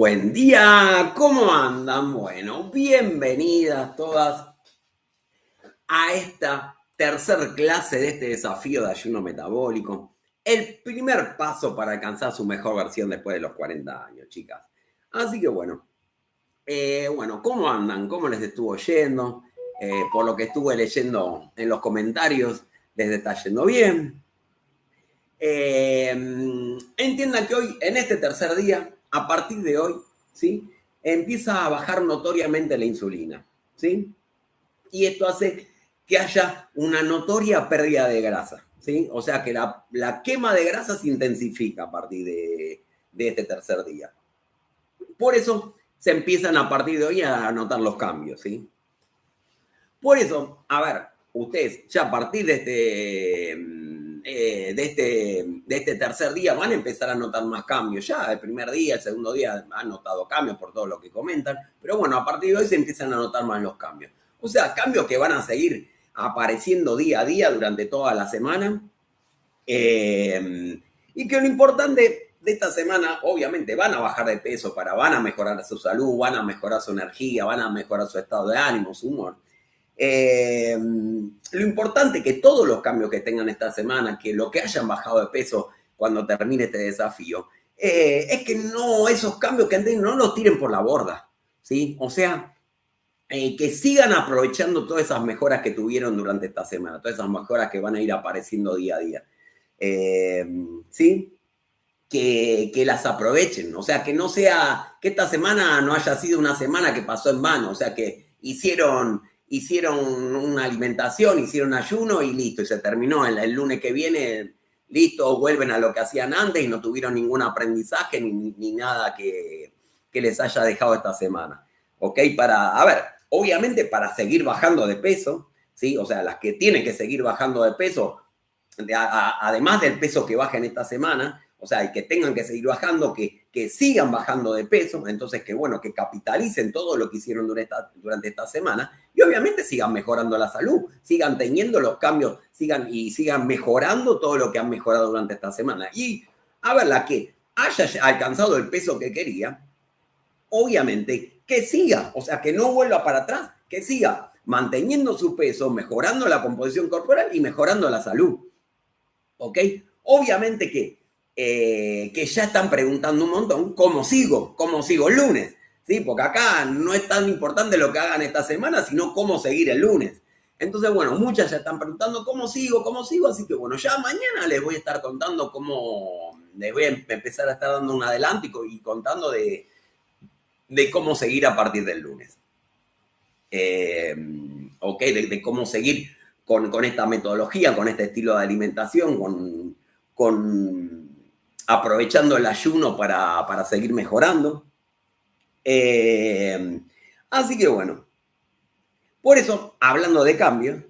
Buen día, ¿cómo andan? Bueno, bienvenidas todas a esta tercer clase de este desafío de ayuno metabólico. El primer paso para alcanzar su mejor versión después de los 40 años, chicas. Así que bueno, ¿cómo andan? ¿Cómo les estuvo yendo? Por lo que estuve leyendo en los comentarios, ¿les está yendo bien? Entiendan que hoy, en este tercer día, a partir de hoy, ¿sí? Empieza a bajar notoriamente la insulina, ¿sí? Y esto hace que haya una notoria pérdida de grasa, ¿sí? O sea que la quema de grasa se intensifica a partir de este tercer día. Por eso se empiezan a partir de hoy a notar los cambios, ¿sí? Por eso, a ver, ustedes ya a partir de este tercer día van a empezar a notar más cambios. Ya el primer día, el segundo día han notado cambios por todo lo que comentan, pero bueno, a partir de hoy se empiezan a notar más los cambios. O sea, cambios que van a seguir apareciendo día a día durante toda la semana. Y que lo importante de esta semana, obviamente, van a bajar de peso, van a mejorar su salud, van a mejorar su energía, van a mejorar su estado de ánimo, su humor. Lo importante es que todos los cambios que tengan esta semana, que lo que hayan bajado de peso cuando termine este desafío, es que no, esos cambios que han tenido no los tiren por la borda, ¿sí? O sea, que sigan aprovechando todas esas mejoras que tuvieron durante esta semana, todas esas mejoras que van a ir apareciendo día a día, ¿sí? Que las aprovechen, o sea, que no sea, que esta semana no haya sido una semana que pasó en vano, o sea, que hicieron una alimentación, hicieron ayuno y listo, y se terminó. El lunes que viene, listo, vuelven a lo que hacían antes y no tuvieron ningún aprendizaje ni nada que les haya dejado esta semana. ¿Ok? A ver, obviamente para seguir bajando de peso, ¿sí? O sea, las que tienen que seguir bajando de peso, además del peso que bajen esta semana, o sea, y que tengan que seguir bajando, que sigan bajando de peso, entonces que bueno, que capitalicen todo lo que hicieron durante esta semana y obviamente sigan mejorando la salud, sigan teniendo los cambios, sigan mejorando todo lo que han mejorado durante esta semana. Y a ver, la que haya alcanzado el peso que quería, obviamente que siga, o sea, que no vuelva para atrás, que siga manteniendo su peso, mejorando la composición corporal y mejorando la salud. ¿Ok? Obviamente que ya están preguntando un montón, ¿cómo sigo el lunes? ¿Sí? Porque acá no es tan importante lo que hagan esta semana, sino cómo seguir el lunes. Entonces, bueno, muchas ya están preguntando cómo sigo, así que bueno, ya mañana les voy a estar contando les voy a empezar a estar dando un adelanto y contando de cómo seguir a partir del lunes. ¿Ok? De cómo seguir con esta metodología, con este estilo de alimentación, aprovechando el ayuno para seguir mejorando. Así que bueno, por eso, hablando de cambios,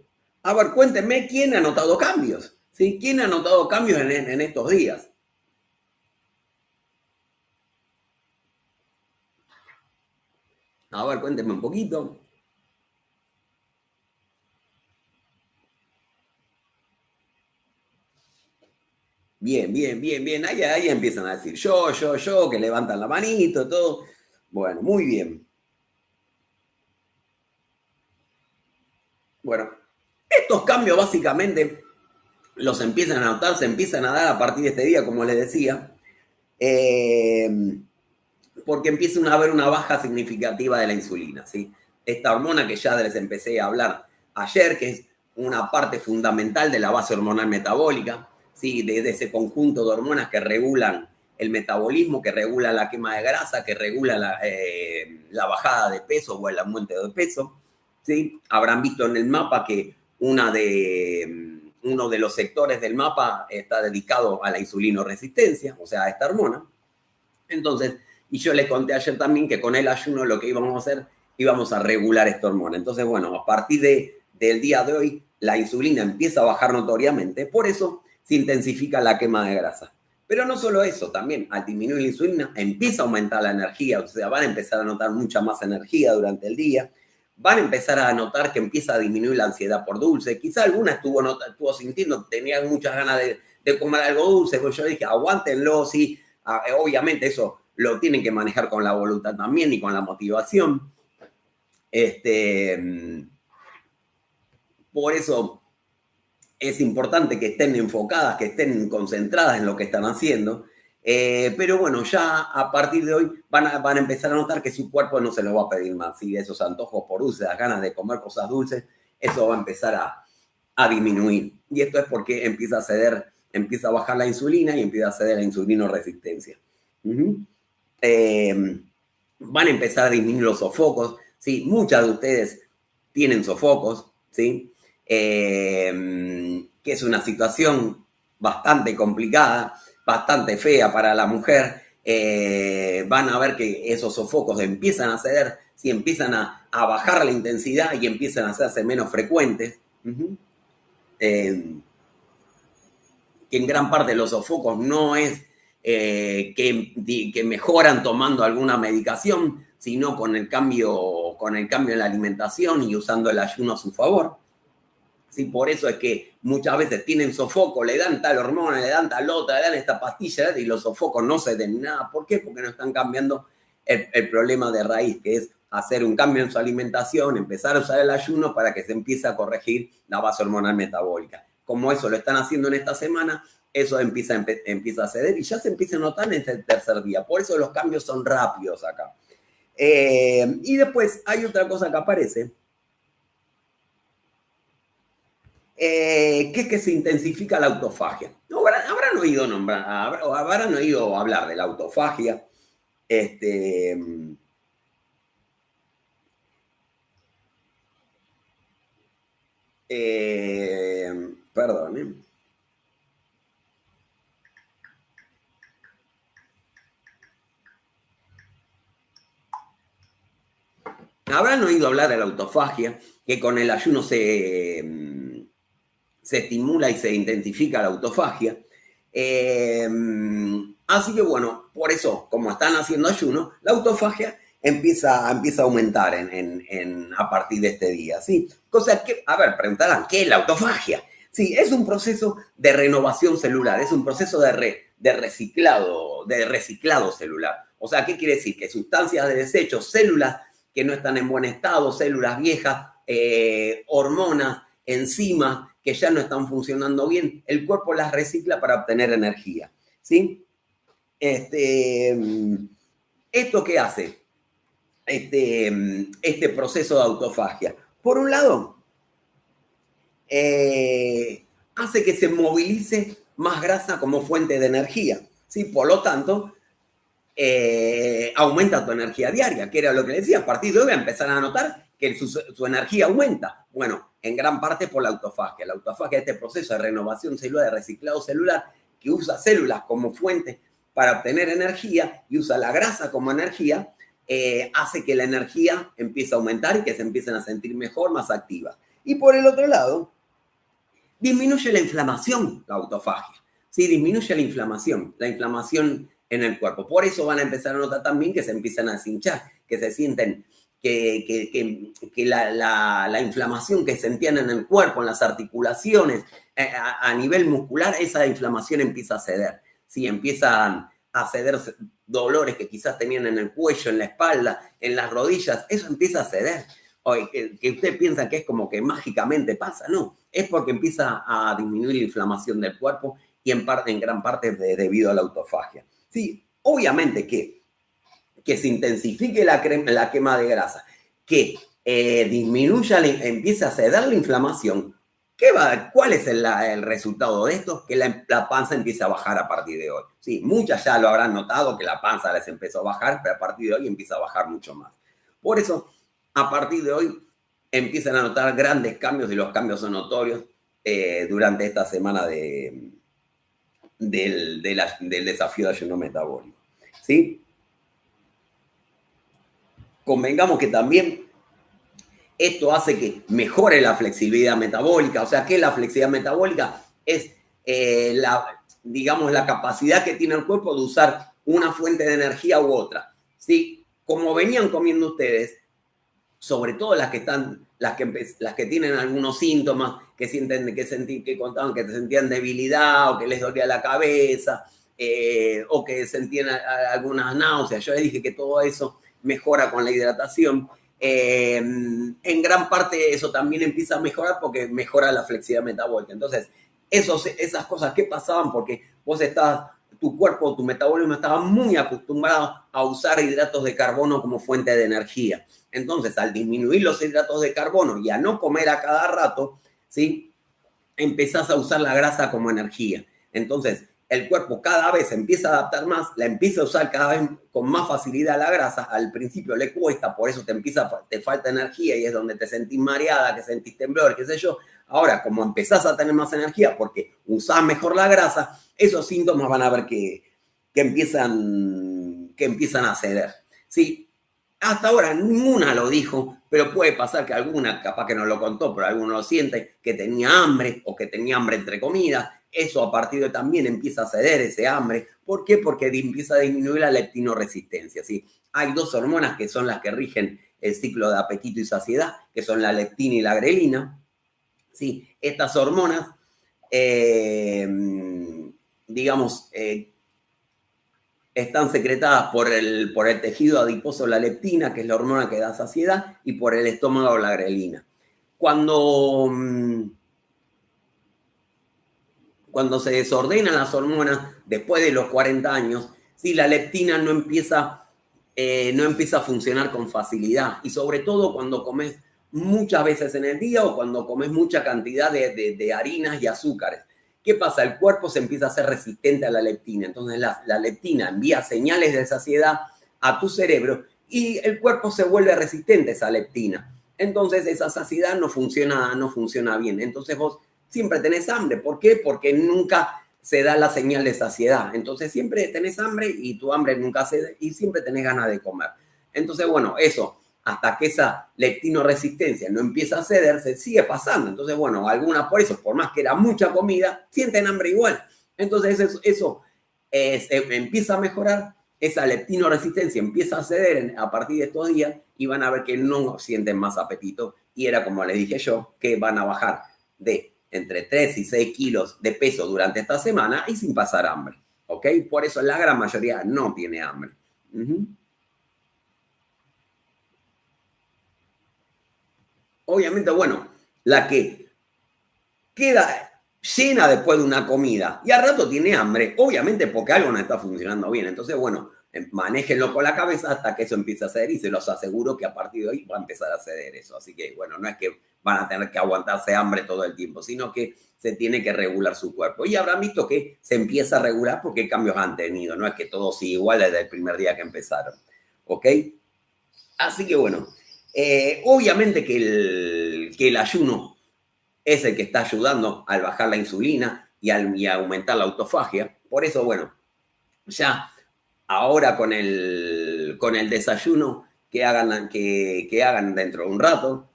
a ver, cuéntenme quién ha notado cambios, ¿sí? ¿Quién ha notado cambios en estos días? A ver, cuéntenme un poquito. Bien. Ahí empiezan a decir yo, que levantan la manito, todo. Bueno, muy bien. Bueno, estos cambios básicamente los empiezan a notar, se empiezan a dar a partir de este día, como les decía, porque empieza a haber una baja significativa de la insulina, ¿sí? Esta hormona que ya les empecé a hablar ayer, que es una parte fundamental de la base hormonal metabólica, ¿sí? De ese conjunto de hormonas que regulan el metabolismo, que regula la quema de grasa, que regula la bajada de peso o el aumento de peso, ¿sí? Habrán visto en el mapa que uno de los sectores del mapa está dedicado a la insulinoresistencia, o sea, a esta hormona. Entonces, y yo les conté ayer también que con el ayuno lo que íbamos a hacer, íbamos a regular esta hormona. Entonces, bueno, a partir del día de hoy, la insulina empieza a bajar notoriamente, por eso se intensifica la quema de grasa. Pero no solo eso, también al disminuir la insulina empieza a aumentar la energía, o sea, van a empezar a notar mucha más energía durante el día, van a empezar a notar que empieza a disminuir la ansiedad por dulce. Quizá alguna estuvo sintiendo, tenía muchas ganas de comer algo dulce, pues yo dije, aguántenlo, sí, obviamente eso lo tienen que manejar con la voluntad también y con la motivación. Por eso es importante que estén enfocadas, que estén concentradas en lo que están haciendo. Pero bueno, ya a partir de hoy van a empezar a notar que su cuerpo no se los va a pedir más. ¿Sí? Esos antojos por dulces, las ganas de comer cosas dulces, eso va a empezar a disminuir. Y esto es porque empieza a ceder, empieza a bajar la insulina y empieza a ceder la insulinoresistencia. Van a empezar a disminuir los sofocos. ¿Sí? Muchas de ustedes tienen sofocos, ¿sí? Que es una situación bastante complicada, bastante fea para la mujer. Van a ver que esos sofocos empiezan a ceder, ¿sí? Empiezan a bajar la intensidad y empiezan a hacerse menos frecuentes. Que en gran parte de los sofocos no es que mejoran tomando alguna medicación, sino con el cambio en la alimentación y usando el ayuno a su favor. ¿Sí? Por eso es que muchas veces tienen sofoco, le dan tal hormona, le dan tal otra, le dan esta pastilla y los sofocos no se den nada. ¿Por qué? Porque no están cambiando el problema de raíz, que es hacer un cambio en su alimentación, empezar a usar el ayuno para que se empiece a corregir la base hormonal metabólica. Como eso lo están haciendo en esta semana, eso empieza a ceder y ya se empieza a notar en este tercer día. Por eso los cambios son rápidos acá. Y después hay otra cosa que aparece, que es que se intensifica la autofagia. Habrán oído hablar de la autofagia. Perdón. Habrán oído hablar de la autofagia, que con el ayuno se estimula y se intensifica la autofagia. Así que bueno, por eso, como están haciendo ayuno, la autofagia empieza a aumentar a partir de este día, ¿sí? Cosa que, a ver, preguntarán, ¿qué es la autofagia? Sí, es un proceso de renovación celular, es un proceso de reciclado celular. O sea, ¿qué quiere decir? Que sustancias de desecho, células que no están en buen estado, células viejas, hormonas, enzimas que ya no están funcionando bien, el cuerpo las recicla para obtener energía, ¿sí? ¿Esto qué hace? Este proceso de autofagia. Por un lado, hace que se movilice más grasa como fuente de energía, ¿sí? Por lo tanto, aumenta tu energía diaria, que era lo que le decía. A partir de hoy va a empezar a notar que su energía aumenta. Bueno, en gran parte por la autofagia. La autofagia es este proceso de renovación celular, de reciclado celular, que usa células como fuente para obtener energía y usa la grasa como energía, hace que la energía empiece a aumentar y que se empiecen a sentir mejor, más activas. Y por el otro lado, disminuye la inflamación, la autofagia. Sí, disminuye la inflamación en el cuerpo. Por eso van a empezar a notar también que se empiezan a deshinchar, que se sienten que la inflamación que sentían en el cuerpo, en las articulaciones, a nivel muscular, esa inflamación empieza a ceder. ¿Sí? Empiezan a ceder dolores que quizás tenían en el cuello, en la espalda, en las rodillas, eso empieza a ceder. O que usted piensa que es como que mágicamente pasa, no, es porque empieza a disminuir la inflamación del cuerpo y en gran parte debido a la autofagia. Sí, obviamente que se intensifique la quema de grasa, que empiece a ceder la inflamación. ¿Cuál es el resultado de esto? Que la panza empieza a bajar a partir de hoy. Sí, muchas ya lo habrán notado que la panza les empezó a bajar, pero a partir de hoy empieza a bajar mucho más. Por eso, a partir de hoy, empiezan a notar grandes cambios y los cambios son notorios durante esta semana del desafío de ayuno metabólico. ¿Sí? Convengamos que también esto hace que mejore la flexibilidad metabólica. O sea, ¿qué es la flexibilidad metabólica? Es la capacidad que tiene el cuerpo de usar una fuente de energía u otra. ¿Sí? Como venían comiendo ustedes, sobre todo las que tienen algunos síntomas, que contaban que sentían debilidad o que les dolía la cabeza, o que sentían algunas náuseas. Yo les dije que todo eso mejora con la hidratación. En gran parte eso también empieza a mejorar porque mejora la flexibilidad metabólica. Entonces, esas cosas que pasaban porque tu cuerpo, tu metabolismo estaba muy acostumbrado a usar hidratos de carbono como fuente de energía. Entonces, al disminuir los hidratos de carbono y a no comer a cada rato, ¿sí? Empezás a usar la grasa como energía. Entonces, el cuerpo cada vez se empieza a adaptar más, la empieza a usar cada vez con más facilidad la grasa. Al principio le cuesta, por eso te falta energía y es donde te sentís mareada, que sentís temblor, qué sé yo. Ahora, como empezás a tener más energía porque usás mejor la grasa, esos síntomas van a ver que empiezan a ceder. Sí, hasta ahora ninguna lo dijo, pero puede pasar que alguna, capaz que no lo contó, pero alguno lo siente, que tenía hambre o que tenía hambre entre comidas. Eso a partir de también empieza a ceder ese hambre. ¿Por qué? Porque empieza a disminuir la leptinoresistencia, ¿sí? Hay dos hormonas que son las que rigen el ciclo de apetito y saciedad, que son la leptina y la grelina. ¿Sí? Estas hormonas, están secretadas por el tejido adiposo, la leptina, que es la hormona que da saciedad, y por el estómago, la grelina. Cuando se desordenan las hormonas después de los 40 años, ¿sí? La leptina no empieza a funcionar con facilidad. Y sobre todo cuando comes muchas veces en el día o cuando comes mucha cantidad de harinas y azúcares. ¿Qué pasa? El cuerpo se empieza a hacer resistente a la leptina. Entonces la leptina envía señales de saciedad a tu cerebro y el cuerpo se vuelve resistente a esa leptina. Entonces esa saciedad no funciona bien. Entonces vos siempre tenés hambre. ¿Por qué? Porque nunca se da la señal de saciedad. Entonces siempre tenés hambre y tu hambre nunca cede y siempre tenés ganas de comer. Entonces, bueno, eso, hasta que esa leptinoresistencia no empieza a ceder, se sigue pasando. Entonces, bueno, algunas por eso, por más que era mucha comida, sienten hambre igual. Entonces eso empieza a mejorar, esa leptinoresistencia empieza a ceder a partir de estos días y van a ver que no sienten más apetito. Y era como les dije yo, que van a bajar de entre 3 y 6 kilos de peso durante esta semana y sin pasar hambre, ¿ok? Por eso la gran mayoría no tiene hambre. Obviamente, bueno, la que queda llena después de una comida y al rato tiene hambre, obviamente porque algo no está funcionando bien. Entonces, bueno, manéjenlo con la cabeza hasta que eso empiece a ceder y se los aseguro que a partir de hoy va a empezar a ceder eso. Así que, bueno, no es que van a tener que aguantarse hambre todo el tiempo, sino que se tiene que regular su cuerpo. Y habrán visto que se empieza a regular porque cambios han tenido, no es que todo sigue igual desde el primer día que empezaron, ¿ok? Así que, bueno, obviamente que el ayuno es el que está ayudando al bajar la insulina y a aumentar la autofagia. Por eso, bueno, ya ahora con el desayuno que hagan dentro de un rato,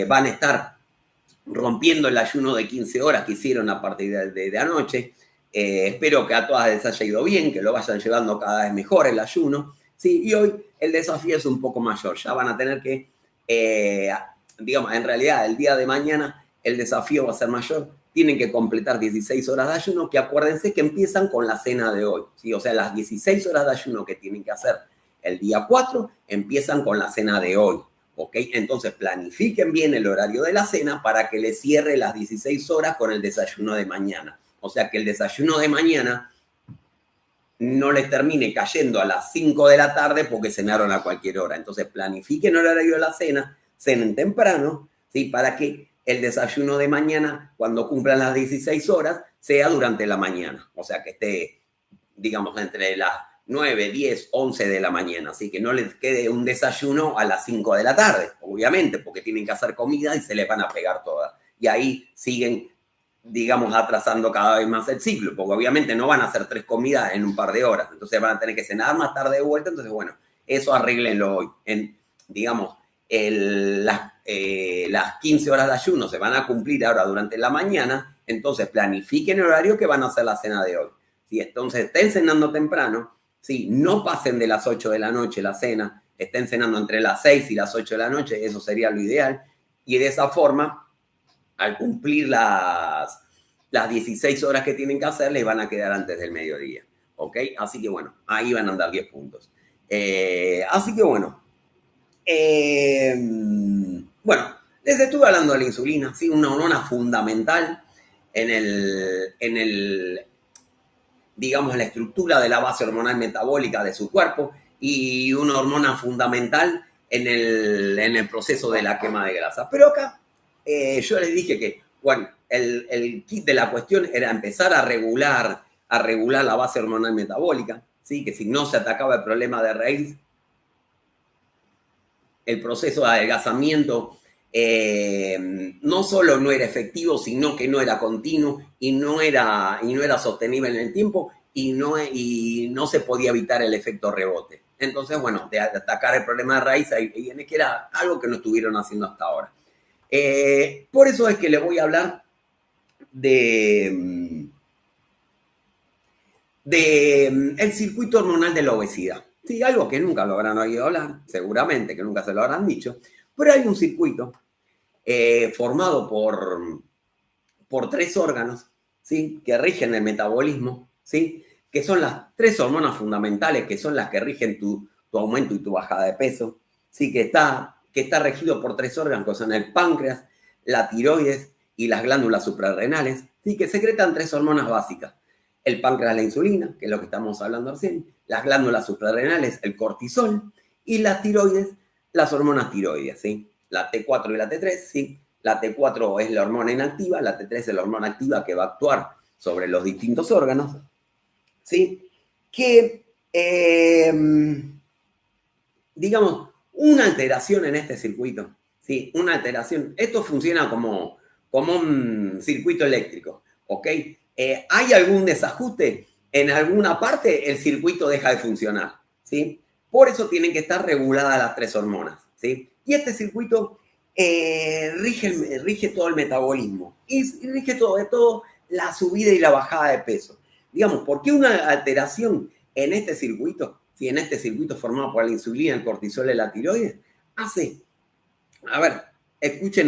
van a estar rompiendo el ayuno de 15 horas que hicieron a partir de anoche. Espero que a todas les haya ido bien, que lo vayan llevando cada vez mejor el ayuno. Sí, y hoy el desafío es un poco mayor. Ya van a tener que, digamos, en realidad el día de mañana el desafío va a ser mayor. Tienen que completar 16 horas de ayuno, que acuérdense que empiezan con la cena de hoy, ¿sí? O sea, las 16 horas de ayuno que tienen que hacer el día 4 empiezan con la cena de hoy, ¿ok? Entonces planifiquen bien el horario de la cena para que les cierre las 16 horas con el desayuno de mañana. O sea, que el desayuno de mañana no les termine cayendo a las 5 de la tarde porque cenaron a cualquier hora. Entonces planifiquen el horario de la cena, cenen temprano, ¿sí? Para que el desayuno de mañana, cuando cumplan las 16 horas, sea durante la mañana. O sea, que esté, digamos, entre las 9, 10, 11 de la mañana. Así que no les quede un desayuno a las 5 de la tarde, obviamente, porque tienen que hacer comida y se les van a pegar todas. Y ahí siguen, digamos, atrasando cada vez más el ciclo, porque obviamente no van a hacer 3 comidas en un par de horas. Entonces van a tener que cenar más tarde de vuelta. Entonces, bueno, eso arréglenlo hoy. Digamos, las 15 horas de ayuno se van a cumplir ahora durante la mañana, entonces planifiquen el horario que van a hacer la cena de hoy. ¿Sí? Entonces estén cenando temprano, ¿sí? No pasen de las 8 de la noche la cena, estén cenando entre las 6 y las 8 de la noche, eso sería lo ideal. Y de esa forma, al cumplir las las 16 horas que tienen que hacer les van a quedar antes del mediodía. ¿Ok? Así que bueno, ahí van a andar 10 puntos. Así que bueno. Bueno, les estuve hablando de la insulina, ¿sí? Una hormona fundamental digamos, la estructura de la base hormonal metabólica de su cuerpo y una hormona fundamental en el proceso de la quema de grasa. Pero acá yo les dije que, bueno, el kit de la cuestión era empezar a regular la base hormonal metabólica, ¿sí? Que si no se atacaba el problema de raíz, el proceso de adelgazamiento no solo no era efectivo, sino que no era continuo y no era sostenible en el tiempo y no se podía evitar el efecto rebote. Entonces, bueno, de atacar el problema de raíz, ahí viene que era algo que no estuvieron haciendo hasta ahora. Por eso es que les voy a hablar de el circuito hormonal de la obesidad. Sí, algo que nunca lo habrán oído hablar, seguramente que nunca se lo habrán dicho, pero hay un circuito formado por 3 órganos, ¿sí? Que rigen el metabolismo, ¿sí? Que son las 3 hormonas fundamentales, que son las que rigen tu aumento y tu bajada de peso, ¿sí? Que está regido por 3 órganos, que son el páncreas, la tiroides y las glándulas suprarrenales, ¿sí? Que secretan 3 hormonas básicas. El páncreas, la insulina, que es lo que estamos hablando recién, las glándulas suprarrenales, el cortisol, y las tiroides, las hormonas tiroides, ¿sí? La T4 y la T3, ¿sí? La T4 es la hormona inactiva, la T3 es la hormona activa que va a actuar sobre los distintos órganos, ¿sí? Que, digamos, una alteración en este circuito, ¿sí? Una alteración, esto funciona como un circuito eléctrico, ¿ok? ¿Hay algún desajuste? En alguna parte el circuito deja de funcionar, ¿sí? Por eso tienen que estar reguladas las 3 hormonas, ¿sí? Y este circuito rige todo el metabolismo y rige todo la subida y la bajada de peso. Digamos, ¿por qué una alteración en este circuito, si en este circuito formado por la insulina, el cortisol y la tiroides, hace, a ver, escuchen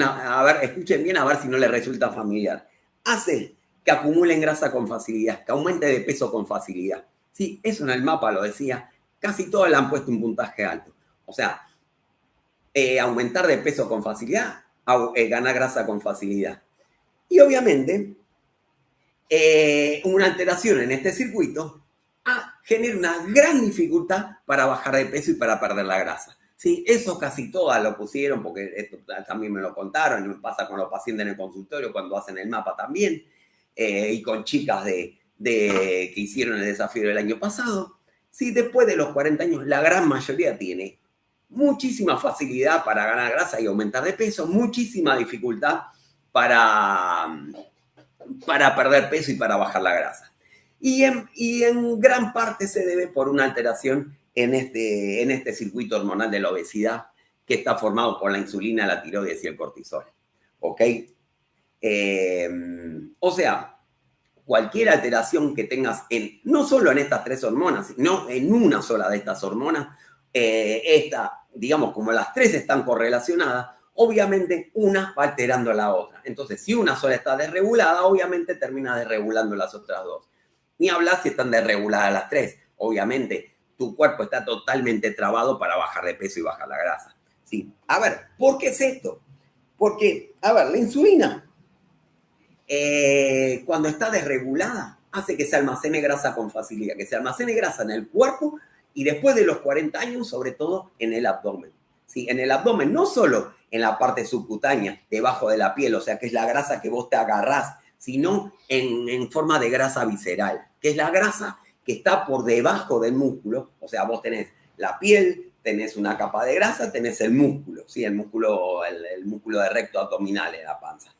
bien a ver si no les resulta familiar, hace que acumulen grasa con facilidad, que aumente de peso con facilidad. Sí, eso en el mapa lo decía, casi todos le han puesto un puntaje alto. O sea, aumentar de peso con facilidad, ganar grasa con facilidad. Y obviamente, una alteración en este circuito genera una gran dificultad para bajar de peso y para perder la grasa. Sí, eso casi todas lo pusieron, porque esto también me lo contaron, y me pasa con los pacientes en el consultorio cuando hacen el mapa también, y con chicas que hicieron el desafío del año pasado. Sí, después de los 40 años, la gran mayoría tiene muchísima facilidad para ganar grasa y aumentar de peso, muchísima dificultad para perder peso y para bajar la grasa. Y en gran parte se debe por una alteración en este circuito hormonal de la obesidad que está formado por la insulina, la tiroides y el cortisol. ¿Ok? O sea, cualquier alteración que tengas no solo en estas 3 hormonas, sino en una sola de estas hormonas, digamos, como las 3 están correlacionadas, obviamente una va alterando a la otra. Entonces, si una sola está desregulada, obviamente termina desregulando las otras 2. Ni hablar si están desreguladas las 3. Obviamente, tu cuerpo está totalmente trabado para bajar de peso y bajar la grasa. ¿Sí? A ver, ¿por qué es esto? Porque, a ver, la insulina, cuando está desregulada, hace que se almacene grasa con facilidad, que se almacene grasa en el cuerpo y después de los 40 años, sobre todo en el abdomen. ¿Sí? En el abdomen, no solo en la parte subcutánea, debajo de la piel, o sea, que es la grasa que vos te agarrás, sino en forma de grasa visceral, que es la grasa que está por debajo del músculo. O sea, vos tenés la piel, tenés una capa de grasa, tenés el músculo, ¿sí? El músculo de recto abdominal en la panza.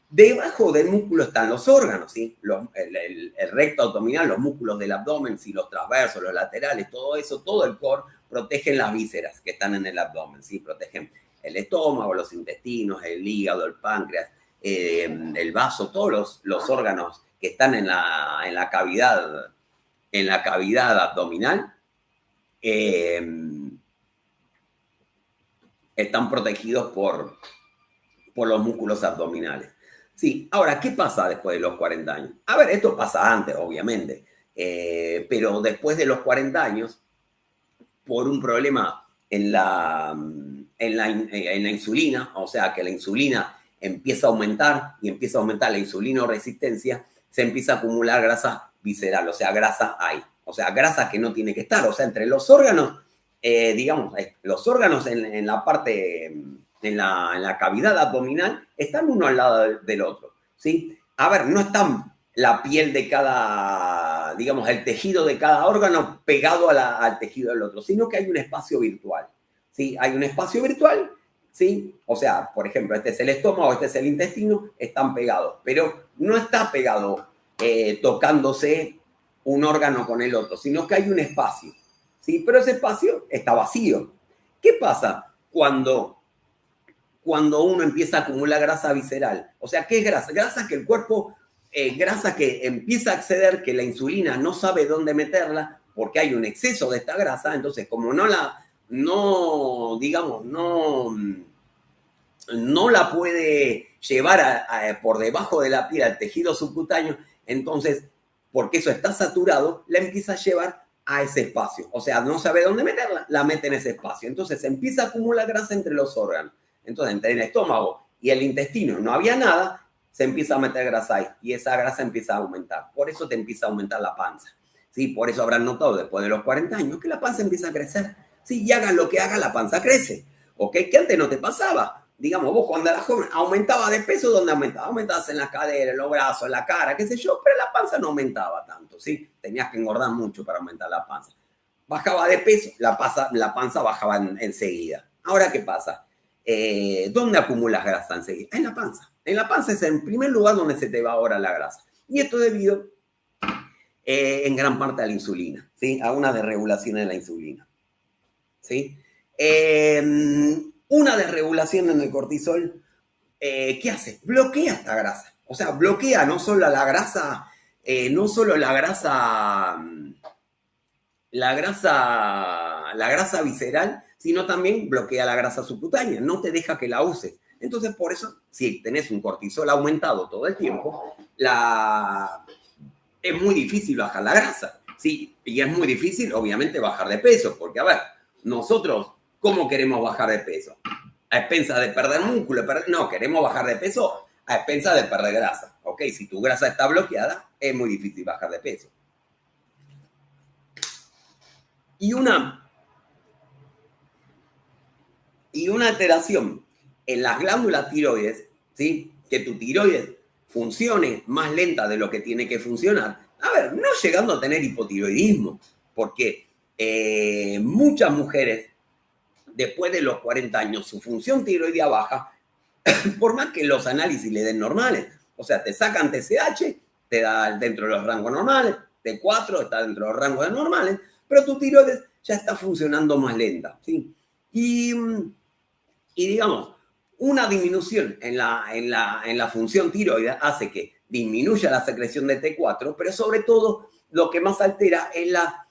Debajo del músculo están los órganos, ¿sí? El recto abdominal, los músculos del abdomen, ¿sí? Los transversos, los laterales, todo eso, todo el core, protegen las vísceras que están en el abdomen, ¿sí? Protegen el estómago, los intestinos, el hígado, el páncreas, el vaso, todos los órganos que están en la cavidad abdominal, están protegidos por los músculos abdominales. Sí, ahora, ¿qué pasa después de los 40 años? A ver, esto pasa antes, obviamente, pero después de los 40 años, por un problema en la insulina, o sea, que la insulina empieza a aumentar y empieza a aumentar la insulinoresistencia, se empieza a acumular grasa visceral, o sea, grasa ahí, o sea, grasa que no tiene que estar, o sea, entre los órganos, digamos, los órganos en la parte, en la cavidad abdominal, están uno al lado del otro, ¿sí? A ver, no están la piel de cada, digamos, el tejido de cada órgano pegado al tejido del otro, sino que hay un espacio virtual, ¿sí? Hay un espacio virtual, ¿sí? O sea, por ejemplo, este es el estómago, este es el intestino, están pegados, pero no está pegado tocándose un órgano con el otro, sino que hay un espacio, ¿sí? Pero ese espacio está vacío. ¿Qué pasa cuando uno empieza a acumular grasa visceral? O sea, ¿qué es grasa? Grasa que el cuerpo, grasa que empieza a acceder, que la insulina no sabe dónde meterla, porque hay un exceso de esta grasa, entonces como no la puede llevar por debajo de la piel al tejido subcutáneo, entonces, porque eso está saturado, la empieza a llevar a ese espacio. O sea, no sabe dónde meterla, la mete en ese espacio. Entonces, se empieza a acumular grasa entre los órganos. Entonces, entre el estómago y el intestino no había nada, se empieza a meter grasa ahí y esa grasa empieza a aumentar. Por eso te empieza a aumentar la panza. ¿Sí? Por eso habrán notado después de los 40 años que la panza empieza a crecer. ¿Sí? Y hagan lo que haga, la panza crece. ¿Ok? Que antes no te pasaba. Digamos, vos cuando eras joven aumentaba de peso, ¿dónde aumentaba? Aumentabas en la cadera, en los brazos, en la cara, qué sé yo, pero la panza no aumentaba tanto, ¿sí? Tenías que engordar mucho para aumentar la panza. Bajaba de peso, la panza bajaba enseguida. Ahora, ¿qué pasa? ¿Dónde acumulas grasa enseguida? En la panza. En la panza es en primer lugar donde se te va ahora la grasa. Y esto debido en gran parte a la insulina, ¿sí? A una desregulación en la insulina, ¿sí? Una desregulación en el cortisol, ¿qué hace? Bloquea esta grasa. O sea, bloquea no solo la grasa, la grasa visceral, sino también bloquea la grasa subcutánea, no te deja que la uses. Entonces, por eso, si tenés un cortisol aumentado todo el tiempo, es muy difícil bajar la grasa, ¿sí? Y es muy difícil, obviamente, bajar de peso, porque, a ver, nosotros, ¿cómo queremos bajar de peso? ¿A expensas de perder músculo? No, queremos bajar de peso a expensas de perder grasa, ¿ok? Si tu grasa está bloqueada, es muy difícil bajar de peso. Y una alteración en las glándulas tiroides, ¿sí? Que tu tiroides funcione más lenta de lo que tiene que funcionar. A ver, no llegando a tener hipotiroidismo, porque muchas mujeres, después de los 40 años, su función tiroidea baja, por más que los análisis le den normales. O sea, te sacan TSH, te da dentro de los rangos normales, T4 está dentro de los rangos normales, pero tu tiroides ya está funcionando más lenta, ¿sí? Y digamos, una disminución en la función tiroidea hace que disminuya la secreción de T4, pero sobre todo lo que más altera es la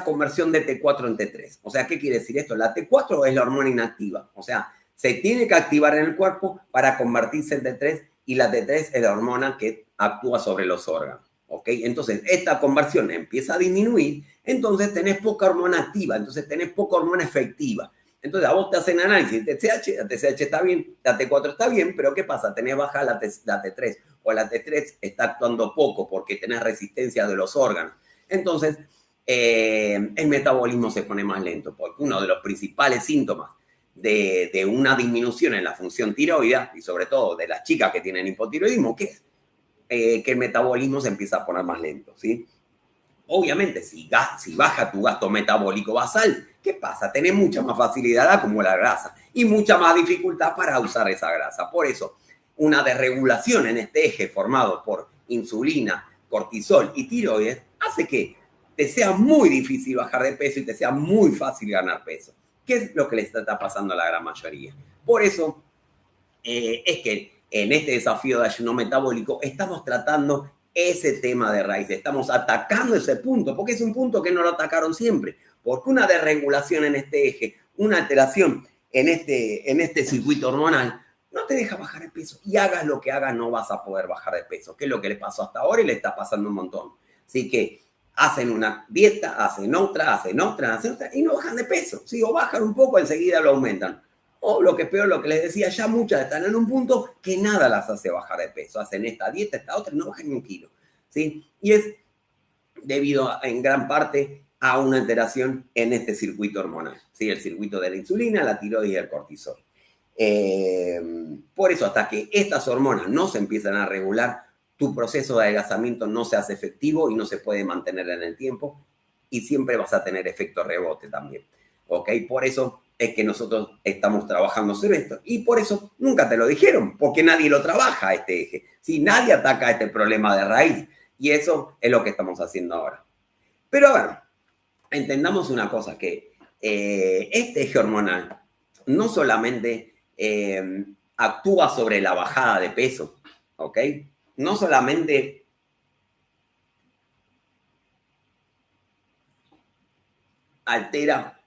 conversión de T4 en T3. O sea, ¿qué quiere decir esto? La T4 es la hormona inactiva. O sea, se tiene que activar en el cuerpo para convertirse en T3 y la T3 es la hormona que actúa sobre los órganos. ¿Ok? Entonces, esta conversión empieza a disminuir, entonces tenés poca hormona activa, entonces tenés poca hormona efectiva. Entonces, a vos te hacen análisis de TSH, la TSH está bien, la T4 está bien, pero ¿qué pasa? Tenés baja la T3, o la T3 está actuando poco porque tenés resistencia de los órganos. Entonces, el metabolismo se pone más lento, porque uno de los principales síntomas de una disminución en la función tiroidea, y sobre todo de las chicas que tienen hipotiroidismo, ¿qué es? Que el metabolismo se empieza a poner más lento, ¿sí? Obviamente, si baja tu gasto metabólico basal, ¿qué pasa? Tenés mucha más facilidad de acumular grasa y mucha más dificultad para usar esa grasa. Por eso, una desregulación en este eje formado por insulina, cortisol y tiroides hace que te sea muy difícil bajar de peso y te sea muy fácil ganar peso. ¿Qué es lo que le está pasando a la gran mayoría? Por eso es que en este desafío de ayuno metabólico estamos tratando ese tema de raíz, estamos atacando ese punto, porque es un punto que no lo atacaron siempre, porque una desregulación en este eje, una alteración en este circuito hormonal no te deja bajar de peso. Y hagas lo que hagas, no vas a poder bajar de peso, que es lo que les pasó hasta ahora y le está pasando un montón. Así que hacen una dieta, hacen otra, y no bajan de peso. ¿Sí? O bajan un poco, enseguida lo aumentan. O lo que es peor, lo que les decía, ya muchas están en un punto que nada las hace bajar de peso. Hacen esta dieta, esta otra, y no bajan ni un kilo. ¿Sí? Y es debido en gran parte a una alteración en este circuito hormonal, ¿sí? El circuito de la insulina, la tiroides y el cortisol. Por eso, hasta que estas hormonas no se empiezan a regular, tu proceso de adelgazamiento no se hace efectivo y no se puede mantener en el tiempo y siempre vas a tener efecto rebote también. ¿Ok? Por eso es que nosotros estamos trabajando sobre esto. Y por eso nunca te lo dijeron, porque nadie lo trabaja este eje. ¿Sí? Nadie ataca este problema de raíz. Y eso es lo que estamos haciendo ahora. Pero a ver, entendamos una cosa, que este eje hormonal no solamente actúa sobre la bajada de peso, ¿ok? No solamente altera,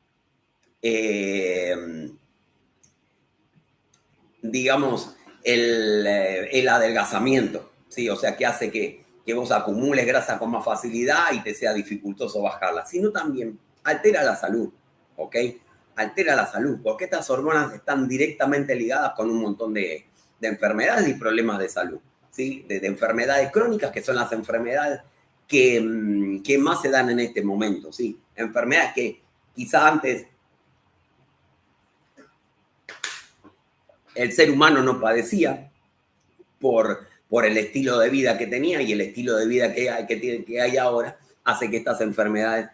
digamos, el adelgazamiento, ¿sí? O sea, que hace que vos acumules grasa con más facilidad y te sea dificultoso bajarla, sino también altera la salud, ¿ok? Altera la salud, porque estas hormonas están directamente ligadas con un montón de enfermedades y problemas de salud, ¿sí? De enfermedades crónicas, que son las enfermedades que más se dan en este momento, ¿sí? Enfermedades que quizá antes el ser humano no padecía por el estilo de vida que tenía, y el estilo de vida que hay ahora hace que estas enfermedades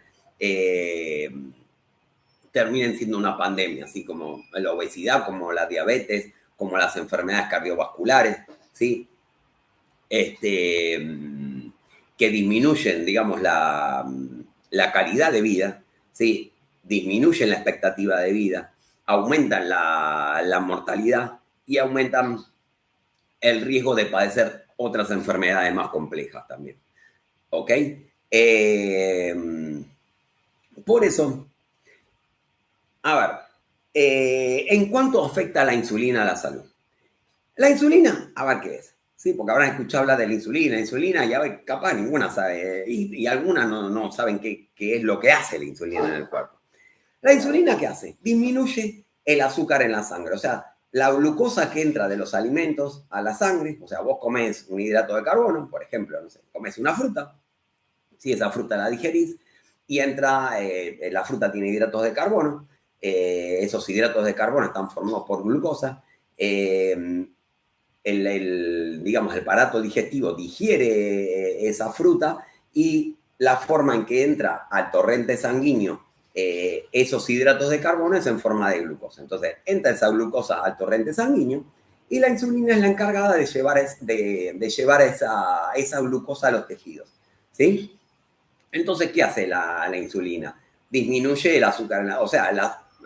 terminen siendo una pandemia, así como la obesidad, como la diabetes, como las enfermedades cardiovasculares, ¿sí? Que disminuyen, digamos, la calidad de vida, ¿sí? Disminuyen la expectativa de vida, aumentan la mortalidad y aumentan el riesgo de padecer otras enfermedades más complejas también. ¿Ok? Por eso, a ver, ¿en cuánto afecta la insulina a la salud? La insulina, a ver qué es. Sí, porque habrán escuchado hablar de la insulina, y a ver, capaz ninguna sabe, y algunas no saben qué es lo que hace la insulina en el cuerpo. ¿La insulina qué hace? Disminuye el azúcar en la sangre, o sea, la glucosa que entra de los alimentos a la sangre. O sea, vos comés un hidrato de carbono, por ejemplo, no sé, comés una fruta, si esa fruta la digerís y entra, la fruta tiene hidratos de carbono, esos hidratos de carbono están formados por glucosa, digamos, el aparato digestivo digiere esa fruta y la forma en que entra al torrente sanguíneo esos hidratos de carbono es en forma de glucosa. Entonces, entra esa glucosa al torrente sanguíneo y la insulina es la encargada de llevar, esa glucosa a los tejidos, ¿sí? Entonces, ¿qué hace la insulina? Disminuye el azúcar, o sea,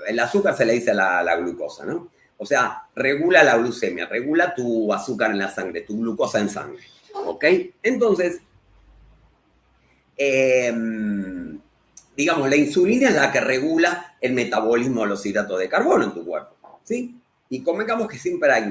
el azúcar se le dice a la glucosa, ¿no? O sea, regula la glucemia, regula tu azúcar en la sangre, tu glucosa en sangre, ¿ok? Entonces, digamos, la insulina es la que regula el metabolismo de los hidratos de carbono en tu cuerpo, ¿sí? Y convengamos que siempre hay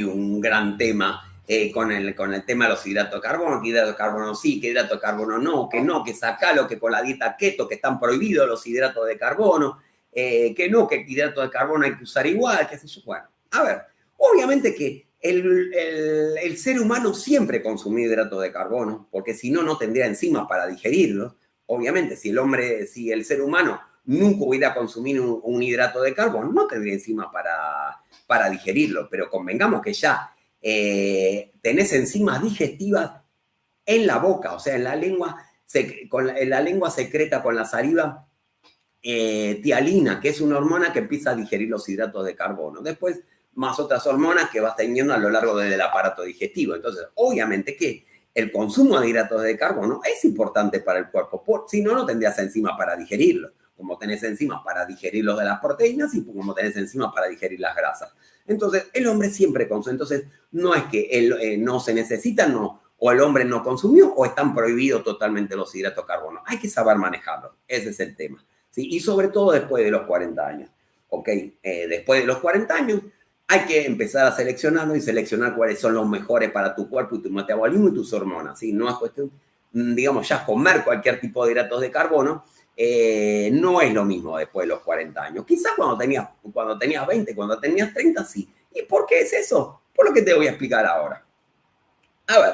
un gran tema con el tema de los hidratos de carbono, que hidratos de carbono sí, que hidratos de carbono no, que sacalo, que con la dieta keto, que están prohibidos los hidratos de carbono, que hidratos de carbono hay que usar igual, qué sé yo. Bueno, a ver, obviamente que el ser humano siempre consumió hidratos de carbono, porque si no, no tendría enzimas para digerirlos. Obviamente, si el ser humano nunca hubiera consumido un hidrato de carbono, no tendría enzimas para digerirlo. Pero convengamos que ya tenés enzimas digestivas en la boca, o sea, en la lengua secreta con la saliva tialina, que es una hormona que empieza a digerir los hidratos de carbono. Después, más otras hormonas que vas teniendo a lo largo del aparato digestivo. Entonces, obviamente que el consumo de hidratos de carbono es importante para el cuerpo, si no, no tendrías enzimas para digerirlo, como tenés enzimas para digerir los de las proteínas y como tenés enzimas para digerir las grasas. Entonces, el hombre siempre consume. Entonces, no es que no se necesitan, o el hombre no consumió, o están prohibidos totalmente los hidratos de carbono. Hay que saber manejarlos. Ese es el tema, ¿sí? Y sobre todo después de los 40 años. ¿ok? Después de los 40 años, hay que empezar a seleccionarlo y seleccionar cuáles son los mejores para tu cuerpo y tu metabolismo y tus hormonas, ¿sí? No es cuestión, digamos, ya comer cualquier tipo de hidratos de carbono, no es lo mismo después de los 40 años. Quizás cuando tenías 20, cuando tenías 30, sí. ¿Y por qué es eso? Por lo que te voy a explicar ahora. A ver,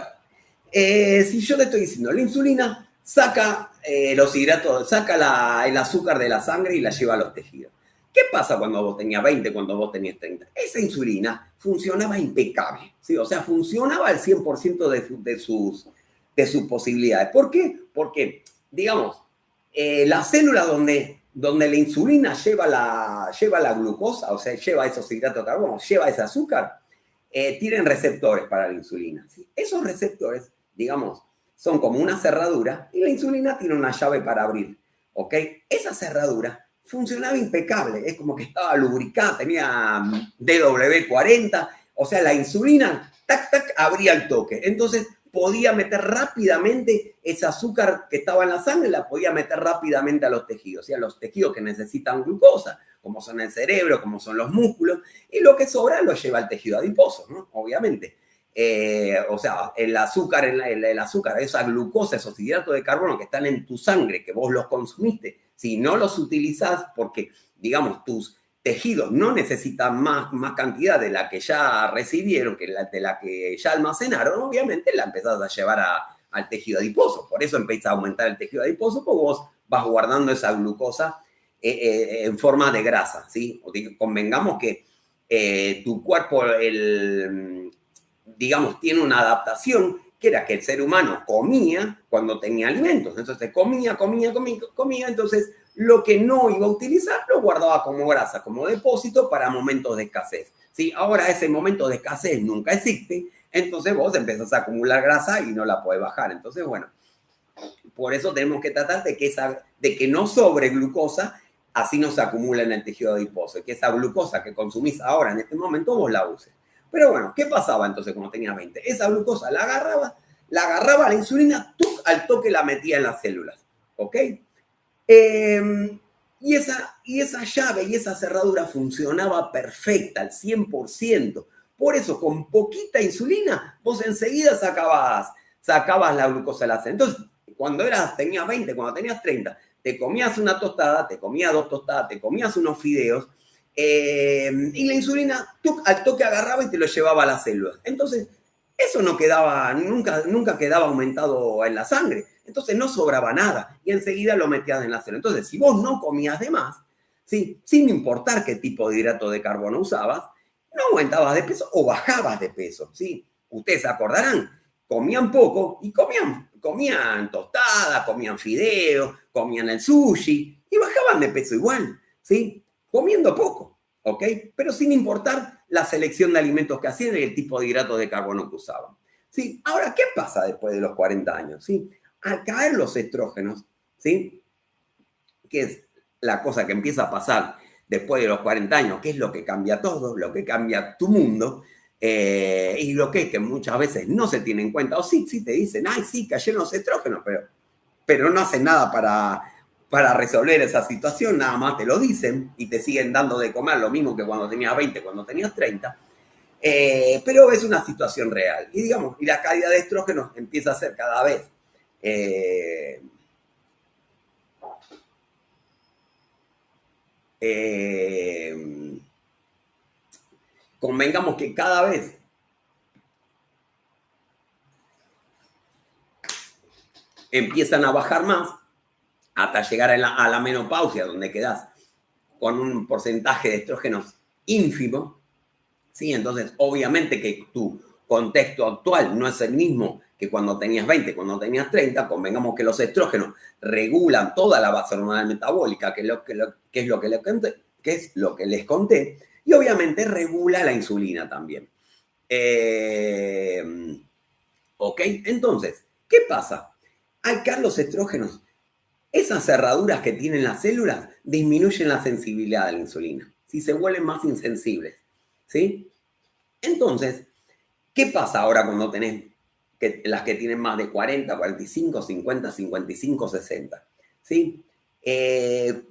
si yo te estoy diciendo, la insulina saca los hidratos, saca el azúcar de la sangre y la lleva a los tejidos. ¿Qué pasa cuando vos tenías 20, cuando vos tenías 30? Esa insulina funcionaba impecable, ¿sí? O sea, funcionaba al 100% de sus posibilidades. ¿Por qué? Porque, digamos, las células donde la insulina lleva la glucosa, o sea, lleva esos hidratos de carbono, lleva ese azúcar, tienen receptores para la insulina, ¿sí? Esos receptores, digamos, son como una cerradura y la insulina tiene una llave para abrir, ¿ok? Esa cerradura funcionaba impecable, es como que estaba lubricada, tenía DW40, o sea, la insulina, tac, tac, abría el toque. Entonces, podía meter rápidamente ese azúcar que estaba en la sangre, la podía meter rápidamente a los tejidos, ¿sí? A los tejidos que necesitan glucosa, como son el cerebro, como son los músculos, y lo que sobra lo lleva al tejido adiposo, ¿no? Obviamente. O sea, el azúcar, esa glucosa, esos hidratos de carbono que están en tu sangre, que vos los consumiste, si no los utilizás porque, digamos, tus tejidos no necesitan más cantidad de la que ya recibieron, de la que ya almacenaron, obviamente la empezás a llevar al tejido adiposo. Por eso empieza a aumentar el tejido adiposo, porque vos vas guardando esa glucosa en forma de grasa, ¿sí? Convengamos que tu cuerpo, digamos, tiene una adaptación que era que el ser humano comía cuando tenía alimentos. Entonces comía, entonces lo que no iba a utilizar lo guardaba como grasa, como depósito para momentos de escasez. ¿Sí? Ahora ese momento de escasez nunca existe, entonces vos empezás a acumular grasa y no la podés bajar. Entonces, bueno, por eso tenemos que tratar de que no sobre glucosa, así no se acumula en el tejido adiposo, y que esa glucosa que consumís ahora en este momento vos la uses. Pero bueno, ¿qué pasaba entonces cuando tenía 20? Esa glucosa la agarraba la insulina, al toque la metía en las células, ¿ok? Y esa llave y esa cerradura funcionaba perfecta, al 100%. Por eso, con poquita insulina, vos enseguida sacabas la glucosa de la célula. Entonces, cuando tenías 20, cuando tenías 30, te comías una tostada, te comías 2 tostadas, te comías unos fideos, y la insulina al toque agarraba y te lo llevaba a las células. Entonces, eso no quedaba, nunca quedaba aumentado en la sangre. Entonces no sobraba nada y enseguida lo metías en la célula. Entonces, si vos no comías de más, ¿sí? Sin importar qué tipo de hidrato de carbono usabas, no aumentabas de peso o bajabas de peso, ¿sí? Ustedes se acordarán, comían poco y comían tostadas, comían fideos, comían el sushi y bajaban de peso igual, ¿sí? Comiendo poco, ¿ok? Pero sin importar la selección de alimentos que hacían y el tipo de hidratos de carbono que usaban. ¿Sí? Ahora, ¿qué pasa después de los 40 años? ¿Sí? Al caer los estrógenos, ¿sí? Que es la cosa que empieza a pasar después de los 40 años, que es lo que cambia todo, lo que cambia tu mundo, y lo que muchas veces no se tiene en cuenta, o sí te dicen, ay, sí, cayeron los estrógenos, pero no hacen nada para resolver esa situación, nada más te lo dicen y te siguen dando de comer lo mismo que cuando tenías 20, cuando tenías 30, pero es una situación real. Y digamos, y la caída de estrógenos empieza a ser cada vez convengamos que cada vez empiezan a bajar más hasta llegar a la menopausia, donde quedás con un porcentaje de estrógenos ínfimo, ¿sí? Entonces, obviamente que tu contexto actual no es el mismo que cuando tenías 20, cuando tenías 30, convengamos que los estrógenos regulan toda la base hormonal metabólica, que es lo que les conté, y obviamente regula la insulina también. ¿Ok? Entonces, ¿qué pasa? Al caer los estrógenos, esas cerraduras que tienen las células disminuyen la sensibilidad a la insulina, ¿sí? Se vuelven más insensibles, ¿sí? Entonces, ¿qué pasa ahora cuando tenés las que tienen más de 40, 45, 50, 55, 60? ¿Sí?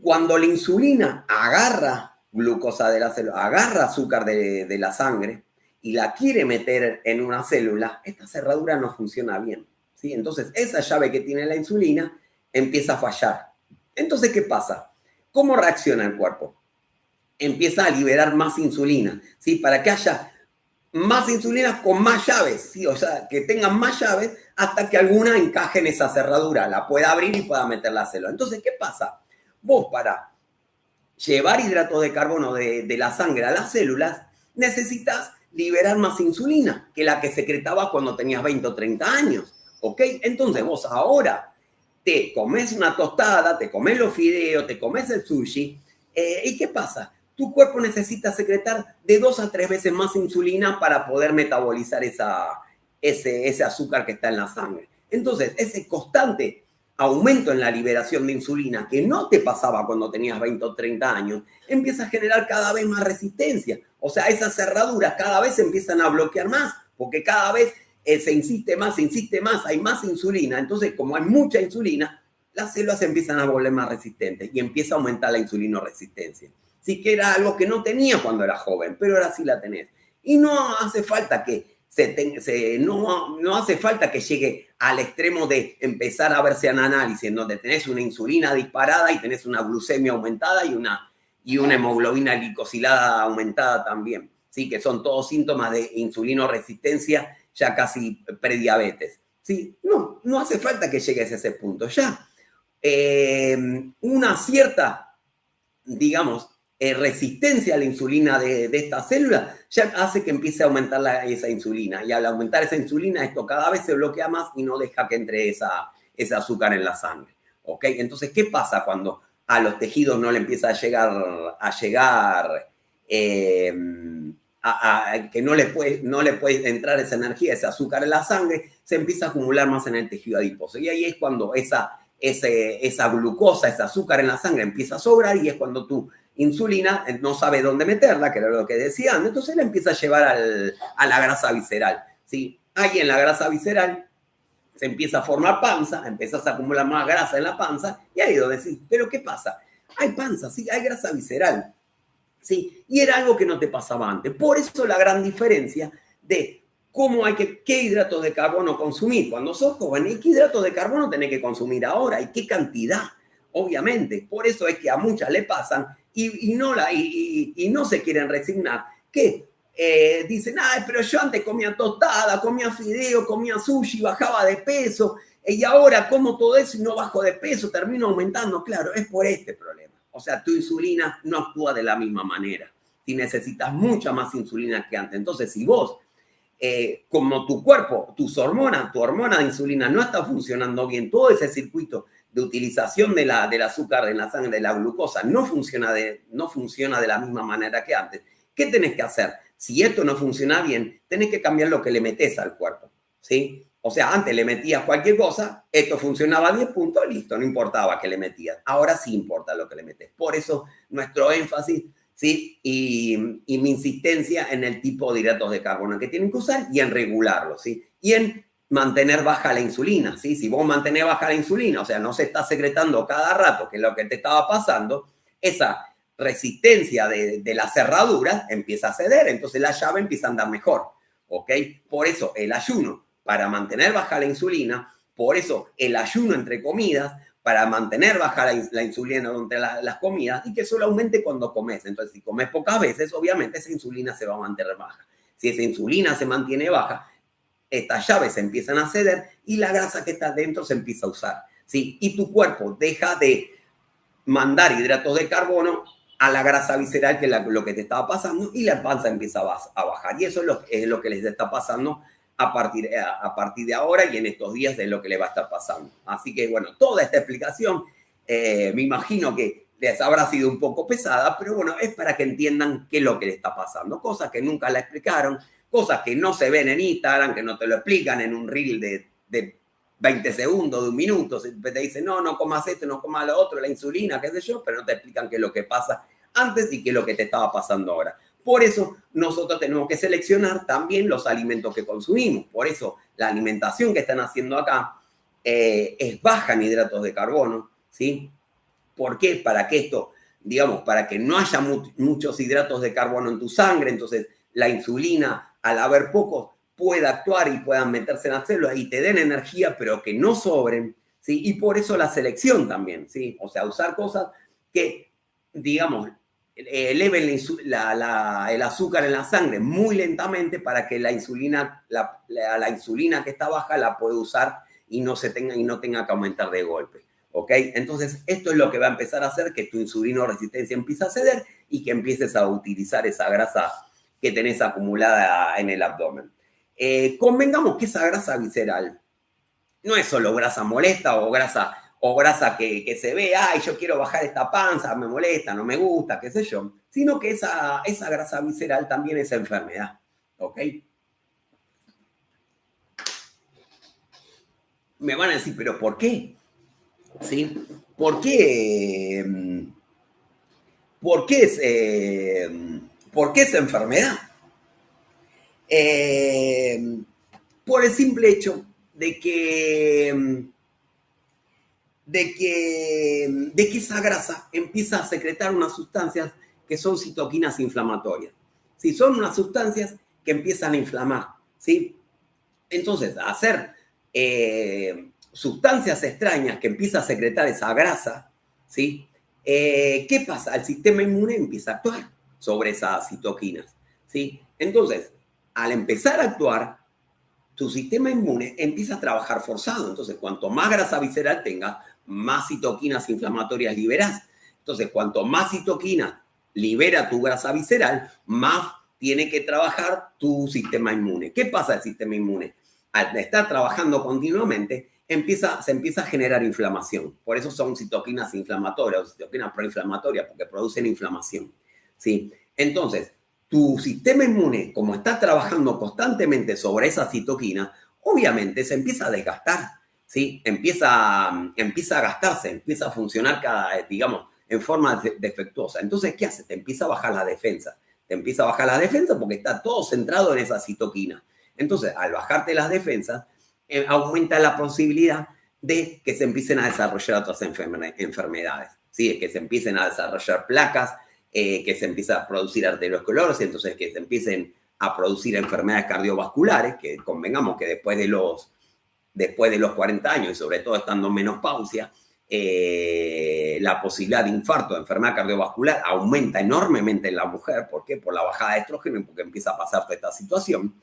Cuando la insulina agarra glucosa de la célula, agarra azúcar de la sangre y la quiere meter en una célula, esta cerradura no funciona bien, ¿sí? Entonces, esa llave que tiene la insulina empieza a fallar. Entonces, ¿qué pasa? ¿Cómo reacciona el cuerpo? Empieza a liberar más insulina, ¿sí? Para que haya más insulina con más llaves, ¿sí? O sea, que tengan más llaves hasta que alguna encaje en esa cerradura, la pueda abrir y pueda meter la célula. Entonces, ¿qué pasa? Vos para llevar hidratos de carbono de la sangre a las células, necesitas liberar más insulina que la que secretabas cuando tenías 20 o 30 años, ¿ok? Entonces vos ahora te comes una tostada, te comes los fideos, te comes el sushi, ¿y qué pasa? Tu cuerpo necesita secretar de 2 a 3 veces más insulina para poder metabolizar ese azúcar que está en la sangre. Entonces, ese constante aumento en la liberación de insulina que no te pasaba cuando tenías 20 o 30 años, empieza a generar cada vez más resistencia. O sea, esas cerraduras cada vez se empiezan a bloquear más, porque cada vez se insiste más, hay más insulina. Entonces, como hay mucha insulina, las células empiezan a volver más resistentes y empieza a aumentar la insulinoresistencia. Sí que era algo que no tenía cuando era joven, pero ahora sí la tenés. Y no hace falta que no hace falta que llegue al extremo de empezar a verse en análisis, en donde tenés una insulina disparada y tenés una glucemia aumentada y una hemoglobina glicosilada aumentada también, ¿sí? Que son todos síntomas de insulinoresistencia, ya casi prediabetes. ¿Sí? No hace falta que llegues a ese punto. Ya una cierta, digamos, resistencia a la insulina de esta célula ya hace que empiece a aumentar esa insulina. Y al aumentar esa insulina, esto cada vez se bloquea más y no deja que entre ese azúcar en la sangre. ¿Ok? Entonces, ¿qué pasa cuando a los tejidos no le empieza a llegar que no le puede entrar esa energía, ese azúcar en la sangre? Se empieza a acumular más en el tejido adiposo. Y ahí es cuando esa glucosa, ese azúcar en la sangre empieza a sobrar y es cuando tu insulina no sabe dónde meterla, que era lo que decían, entonces la empieza a llevar a la grasa visceral, ¿sí? Ahí en la grasa visceral se empieza a formar panza, empiezas a acumular más grasa en la panza y ahí donde decís, ¿pero qué pasa? Hay panza, sí, hay grasa visceral, ¿sí? Y era algo que no te pasaba antes. Por eso la gran diferencia de qué hidratos de carbono consumir cuando sos joven y qué hidratos de carbono tenés que consumir ahora y qué cantidad, obviamente. Por eso es que a muchas le pasan y no se quieren resignar, que dicen, ay, pero yo antes comía tostada, comía fideo, comía sushi, bajaba de peso, y ahora como todo eso y no bajo de peso, termino aumentando. Claro, es por este problema. O sea, tu insulina no actúa de la misma manera. Si necesitas mucha más insulina que antes. Entonces, si vos, como tu cuerpo, tu hormona de insulina no está funcionando bien, todo ese circuito de utilización del azúcar en la sangre, de la glucosa, no funciona de la misma manera que antes. ¿Qué tenés que hacer? Si esto no funciona bien, tenés que cambiar lo que le metés al cuerpo, ¿sí? O sea, antes le metías cualquier cosa, esto funcionaba a 10 puntos, listo, no importaba que le metías. Ahora sí importa lo que le metes. Por eso nuestro énfasis, ¿sí? Y mi insistencia en el tipo de hidratos de carbono que tienen que usar y en regularlos, ¿sí? Y en mantener baja la insulina, ¿sí? Si vos mantenés baja la insulina, o sea, no se está secretando cada rato, que es lo que te estaba pasando, esa resistencia de la cerradura empieza a ceder, entonces la llave empieza a andar mejor, ¿ok? Por eso el ayuno, para mantener baja la insulina, por eso el ayuno entre comidas, para mantener baja la insulina entre las comidas y que solo aumente cuando comes. Entonces, si comes pocas veces, obviamente esa insulina se va a mantener baja. Si esa insulina se mantiene baja, estas llaves se empiezan a ceder y la grasa que está dentro se empieza a usar, ¿sí? Y tu cuerpo deja de mandar hidratos de carbono a la grasa visceral, que es lo que te estaba pasando, y la panza empieza a bajar. Y eso es lo que les está pasando a partir de ahora y en estos días de lo que le va a estar pasando. Así que, bueno, toda esta explicación me imagino que les habrá sido un poco pesada, pero bueno, es para que entiendan qué es lo que le está pasando. Cosas que nunca la explicaron, cosas que no se ven en Instagram, que no te lo explican en un reel de 20 segundos, de un minuto. Te dicen, no comas esto, no comas lo otro, la insulina, qué sé yo, pero no te explican qué es lo que pasa antes y qué es lo que te estaba pasando ahora. Por eso nosotros tenemos que seleccionar también los alimentos que consumimos. Por eso la alimentación que están haciendo acá es baja en hidratos de carbono, ¿sí? ¿Por qué? Para que esto digamos, para que no haya muchos hidratos de carbono en tu sangre, entonces la insulina, al haber pocos, pueda actuar y puedan meterse en las células y te den energía, pero que no sobren, ¿sí? Y por eso la selección también, ¿sí? O sea, usar cosas que, digamos, eleven el azúcar en la sangre muy lentamente para que la insulina, la insulina que está baja la pueda usar y no tenga que aumentar de golpe. ¿Ok? Entonces, esto es lo que va a empezar a hacer que tu insulinoresistencia empiece a ceder y que empieces a utilizar esa grasa que tenés acumulada en el abdomen. Convengamos que esa grasa visceral no es solo grasa molesta o grasa que se ve, ay, yo quiero bajar esta panza, me molesta, no me gusta, qué sé yo, sino que esa grasa visceral también es enfermedad. ¿Ok? Me van a decir, ¿pero por qué? ¿Sí? ¿Por qué? ¿Por qué es enfermedad? Por el simple hecho de que esa grasa empieza a secretar unas sustancias que son citoquinas inflamatorias. ¿Sí? Son unas sustancias que empiezan a inflamar. ¿Sí? Entonces, hacer sustancias extrañas que empieza a secretar esa grasa, ¿sí? ¿Qué pasa? El sistema inmune empieza a actuar sobre esas citoquinas, ¿sí? Entonces, al empezar a actuar, tu sistema inmune empieza a trabajar forzado. Entonces, cuanto más grasa visceral tengas, más citoquinas inflamatorias liberás. Entonces, cuanto más citoquinas libera tu grasa visceral, más tiene que trabajar tu sistema inmune. ¿Qué pasa el sistema inmune? Al estar trabajando continuamente, se empieza a generar inflamación. Por eso son citoquinas inflamatorias o citoquinas proinflamatorias, porque producen inflamación. ¿Sí? Entonces, tu sistema inmune, como está trabajando constantemente sobre esa citoquina, obviamente se empieza a desgastar, ¿sí? Empieza a gastarse, empieza a funcionar digamos, en forma defectuosa. Entonces, ¿qué hace? Te empieza a bajar la defensa. Te empieza a bajar la defensa porque está todo centrado en esa citoquina. Entonces, al bajarte las defensas, aumenta la posibilidad de que se empiecen a desarrollar otras enfermedades, ¿sí? Que se empiecen a desarrollar placas, que se empieza a producir arteriosclerosis, entonces que se empiecen a producir enfermedades cardiovasculares, que convengamos que después de los 40 años y sobre todo estando en menopausia, la posibilidad de infarto, de enfermedad cardiovascular aumenta enormemente en la mujer. ¿Por qué? Por la bajada de estrógeno y porque empieza a pasar toda esta situación.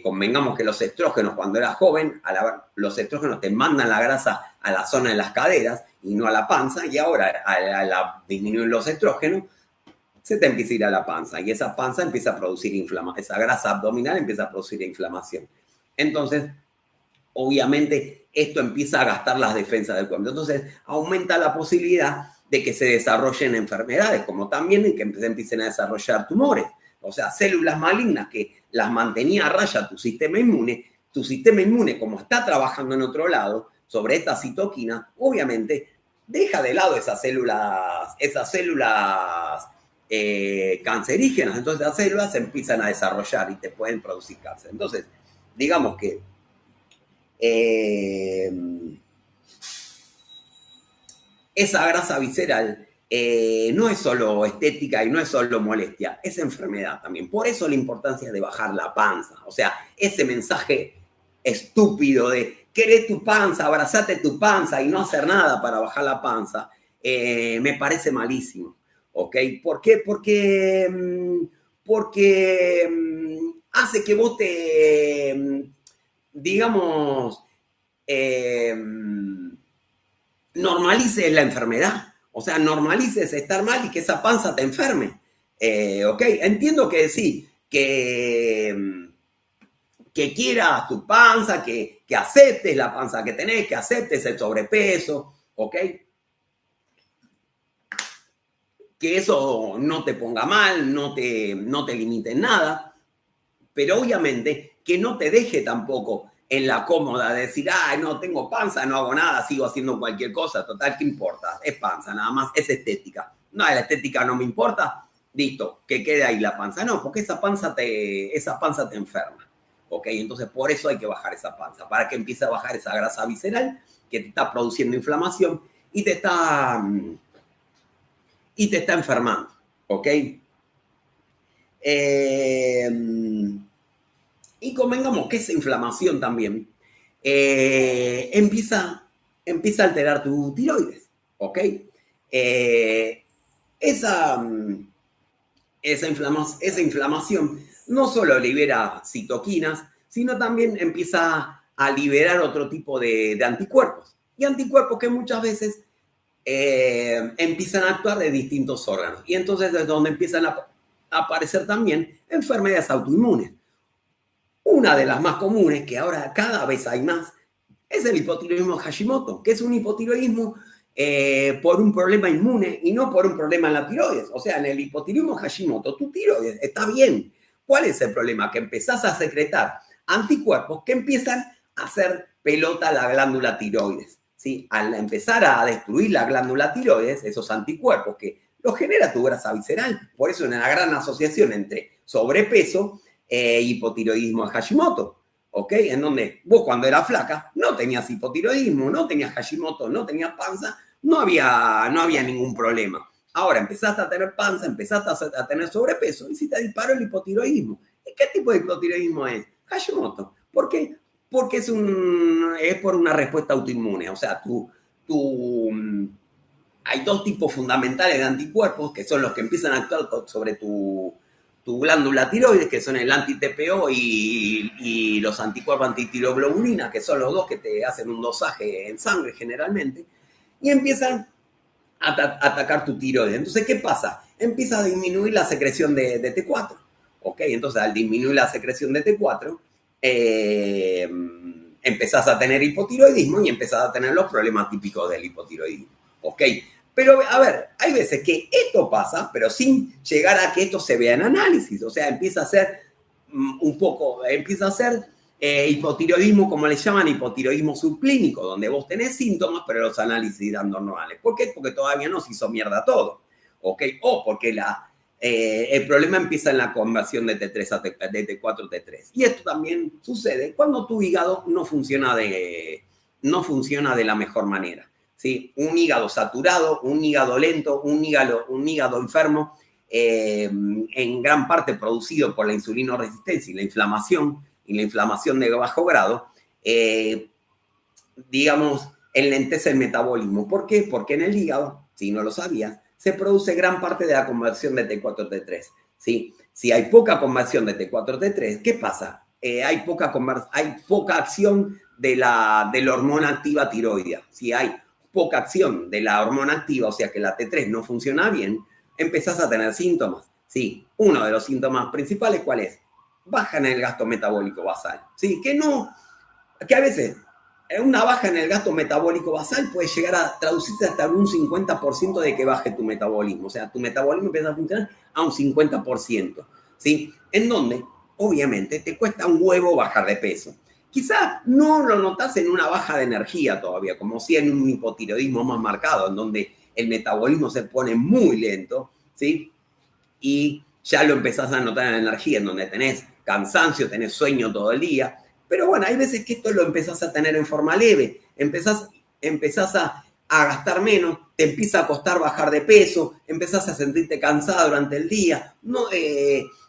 Convengamos que los estrógenos, cuando eras joven, los estrógenos te mandan la grasa a la zona de las caderas y no a la panza, y ahora al disminuir los estrógenos, se te empieza a ir a la panza y esa panza empieza a producir inflamación, esa grasa abdominal empieza a producir inflamación. Entonces, obviamente, esto empieza a gastar las defensas del cuerpo. Entonces, aumenta la posibilidad de que se desarrollen enfermedades, como también en que se empiecen a desarrollar tumores. O sea, células malignas que las mantenía a raya tu sistema inmune, como está trabajando en otro lado, sobre esta citoquina, obviamente, deja de lado esas células cancerígenas. Entonces las células se empiezan a desarrollar y te pueden producir cáncer. Entonces, digamos que esa grasa visceral no es solo estética y no es solo molestia, es enfermedad también. Por eso la importancia de bajar la panza. O sea, ese mensaje estúpido de querer tu panza, abrazate tu panza y no hacer nada para bajar la panza, me parece malísimo. ¿Ok? ¿Por qué? Porque hace que vos digamos, normalices la enfermedad. O sea, normalices estar mal y que esa panza te enferme. ¿Ok? Entiendo que sí, que quieras tu panza, que aceptes la panza que tenés, que aceptes el sobrepeso, ¿ok? Que eso no te ponga mal, no te limite en nada, pero obviamente que no te deje tampoco en la cómoda de decir, ay, no tengo panza, no hago nada, sigo haciendo cualquier cosa, total, ¿qué importa? Es panza, nada más, es estética. No, la estética no me importa, listo, que quede ahí la panza. No, porque esa panza te enferma, ¿ok? Entonces, por eso hay que bajar esa panza, para que empiece a bajar esa grasa visceral que te está produciendo inflamación y te está y te está enfermando, ¿ok? Y convengamos que esa inflamación también empieza a alterar tu tiroides, ¿ok? Esa, esa inflamación no solo libera citoquinas, sino también empieza a liberar otro tipo de anticuerpos. Y anticuerpos que muchas veces empiezan a actuar de distintos órganos. Y entonces es donde empiezan a aparecer también enfermedades autoinmunes. Una de las más comunes, que ahora cada vez hay más, es el hipotiroidismo Hashimoto, que es un hipotiroidismo por un problema inmune y no por un problema en la tiroides. O sea, en el hipotiroidismo Hashimoto, tu tiroides está bien. ¿Cuál es el problema? Que empezás a secretar anticuerpos que empiezan a hacer pelota a la glándula tiroides. ¿Sí? Al empezar a destruir la glándula tiroides, esos anticuerpos que los genera tu grasa visceral. Por eso hay una gran asociación entre sobrepeso e hipotiroidismo de Hashimoto. ¿Ok? En donde vos cuando eras flaca no tenías hipotiroidismo, no tenías Hashimoto, no tenías panza, no había ningún problema. Ahora empezaste a tener panza, empezaste a tener sobrepeso y si te disparó el hipotiroidismo. ¿Y qué tipo de hipotiroidismo es? Hashimoto. ¿Por qué? Porque es por una respuesta autoinmune. O sea, hay dos tipos fundamentales de anticuerpos que son los que empiezan a actuar sobre tu glándula tiroides, que son el anti-TPO y los anticuerpos antitiroglobulina, que son los dos que te hacen un dosaje en sangre generalmente, y empiezan a atacar tu tiroides. Entonces, ¿qué pasa? Empieza a disminuir la secreción de T4. ¿Ok? Entonces, al disminuir la secreción de T4, empezás a tener hipotiroidismo y empezás a tener los problemas típicos del hipotiroidismo. ¿Ok? Pero, a ver, hay veces que esto pasa, pero sin llegar a que esto se vea en análisis. O sea, empieza a ser hipotiroidismo, como le llaman, hipotiroidismo subclínico, donde vos tenés síntomas, pero los análisis dan normales. ¿Por qué? Porque todavía no se hizo mierda todo. ¿Ok? O porque el problema empieza en la conversión de T3 de T4 a T3. Y esto también sucede cuando tu hígado no funciona de la mejor manera. ¿Sí? Un hígado saturado, un hígado lento, un hígado enfermo, en gran parte producido por la insulinoresistencia y la inflamación de bajo grado, digamos, enlentece el metabolismo. ¿Por qué? Porque en el hígado, si no lo sabías, se produce gran parte de la conversión de T4 a T3. ¿Sí? Si hay poca conversión de T4 a T3, ¿qué pasa? Hay poca acción de la hormona activa tiroidea. Si hay poca acción de la hormona activa, o sea que la T3 no funciona bien, empezás a tener síntomas. ¿Sí? Uno de los síntomas principales, ¿cuál es? Baja en el gasto metabólico basal. ¿Sí? Que a veces una baja en el gasto metabólico basal puede llegar a traducirse hasta un 50% de que baje tu metabolismo. O sea, tu metabolismo empieza a funcionar a un 50%. ¿Sí? En donde, obviamente, te cuesta un huevo bajar de peso. Quizás no lo notas en una baja de energía todavía, como si en un hipotiroidismo más marcado, en donde el metabolismo se pone muy lento, ¿sí? Y ya lo empezás a notar en la energía, en donde tenés cansancio, tenés sueño todo el día. Pero bueno, hay veces que esto lo empezás a tener en forma leve, empezás a gastar menos, te empieza a costar bajar de peso, empezás a sentirte cansada durante el día, no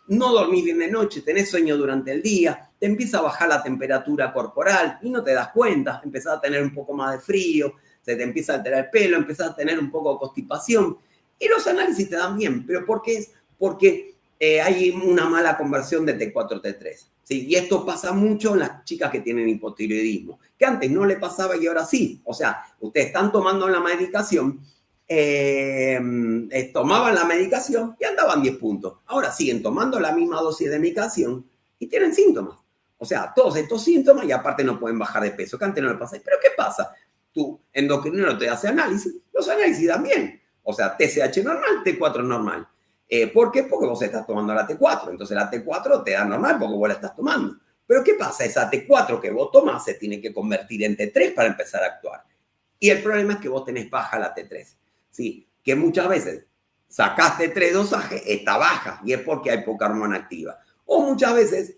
dormís bien de noche, tenés sueño durante el día, te empieza a bajar la temperatura corporal y no te das cuenta, empezás a tener un poco más de frío, se te empieza a alterar el pelo, empezás a tener un poco de constipación y los análisis te dan bien. ¿Pero por qué es? Porque hay una mala conversión de T4 a T3. ¿Sí? Y esto pasa mucho en las chicas que tienen hipotiroidismo, que antes no le pasaba y ahora sí. O sea, ustedes están tomando la medicación, tomaban la medicación y andaban 10 puntos. Ahora siguen tomando la misma dosis de medicación y tienen síntomas. O sea, todos estos síntomas y aparte no pueden bajar de peso, que antes no le pasaba. ¿Pero qué pasa? Tu endocrinero te hace análisis, los análisis dan bien. O sea, TSH normal, T4 normal. ¿Por qué? Porque vos estás tomando la T4. Entonces la T4 te da normal porque vos la estás tomando. Pero ¿qué pasa? Esa T4 que vos tomás se tiene que convertir en T3 para empezar a actuar. Y el problema es que vos tenés baja la T3. ¿Sí? Que muchas veces sacás T3 dosaje, está baja. Y es porque hay poca hormona activa. O muchas veces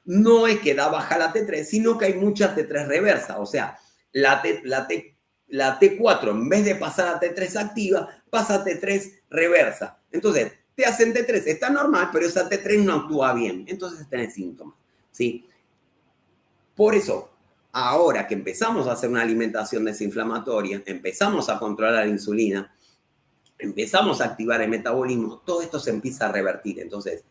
no es que da baja la T3, sino que hay mucha T3 reversa. O sea, la T4 en vez de pasar a T3 activa, pasa a T3, reversa. Entonces, te hacen T3, está normal, pero esa T3 no actúa bien. Entonces tenés síntomas, ¿sí? Por eso, ahora que empezamos a hacer una alimentación desinflamatoria, empezamos a controlar la insulina, empezamos a activar el metabolismo, todo esto se empieza a revertir. Entonces,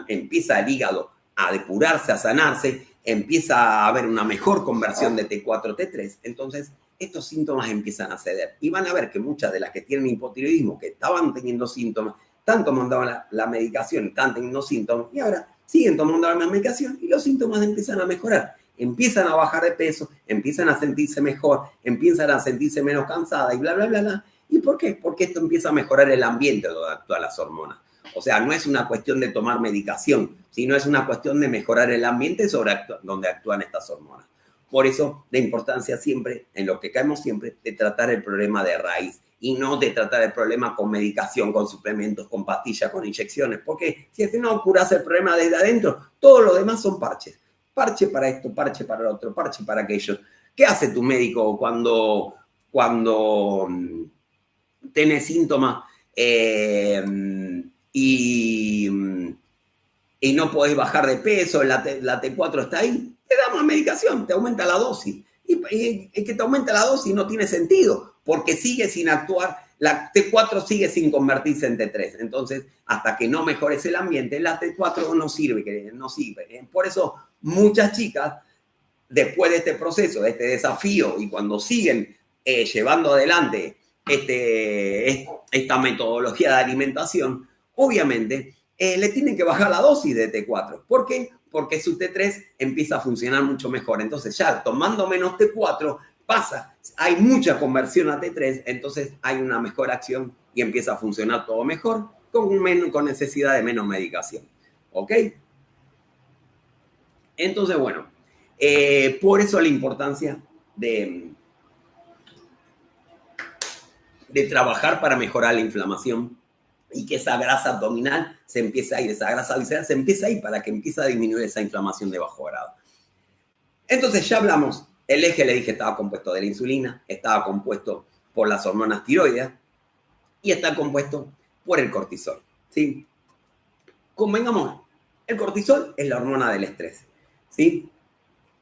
empieza el hígado a depurarse, a sanarse, empieza a haber una mejor conversión de T4 a T3. Entonces, estos síntomas empiezan a ceder. Y van a ver que muchas de las que tienen hipotiroidismo, que estaban teniendo síntomas, están tomando la medicación, están teniendo síntomas, y ahora siguen tomando la medicación y los síntomas empiezan a mejorar. Empiezan a bajar de peso, empiezan a sentirse mejor, empiezan a sentirse menos cansada y bla, bla, bla, bla. ¿Y por qué? Porque esto empieza a mejorar el ambiente donde actúan las hormonas. O sea, no es una cuestión de tomar medicación, sino es una cuestión de mejorar el ambiente donde actúan estas hormonas. Por eso, la importancia siempre, en lo que caemos siempre, de tratar el problema de raíz y no de tratar el problema con medicación, con suplementos, con pastillas, con inyecciones. Porque si no curas el problema desde adentro, todo lo demás son parches. Parche para esto, parche para lo otro, parche para aquello. ¿Qué hace tu médico cuando tenés síntomas y no podés bajar de peso, la T4 está ahí? Te da más medicación, te aumenta la dosis. Y que te aumenta la dosis no tiene sentido, porque sigue sin actuar, la T4 sigue sin convertirse en T3. Entonces, hasta que no mejores el ambiente, la T4 no sirve, no sirve. Por eso, muchas chicas, después de este proceso, de este desafío, y cuando siguen llevando adelante esta metodología de alimentación, obviamente le tienen que bajar la dosis de T4. ¿Por qué? Porque su T3 empieza a funcionar mucho mejor. Entonces ya tomando menos T4 hay mucha conversión a T3, entonces hay una mejor acción y empieza a funcionar todo mejor con necesidad de menos medicación. ¿Ok? Entonces, bueno, por eso la importancia de trabajar para mejorar la inflamación y que esa grasa abdominal se empiece a ir, esa grasa visceral se empiece a ir para que empiece a disminuir esa inflamación de bajo grado. Entonces ya hablamos, el eje le dije estaba compuesto de la insulina, estaba compuesto por las hormonas tiroides y está compuesto por el cortisol, ¿sí? Convengamos, el cortisol es la hormona del estrés, ¿sí?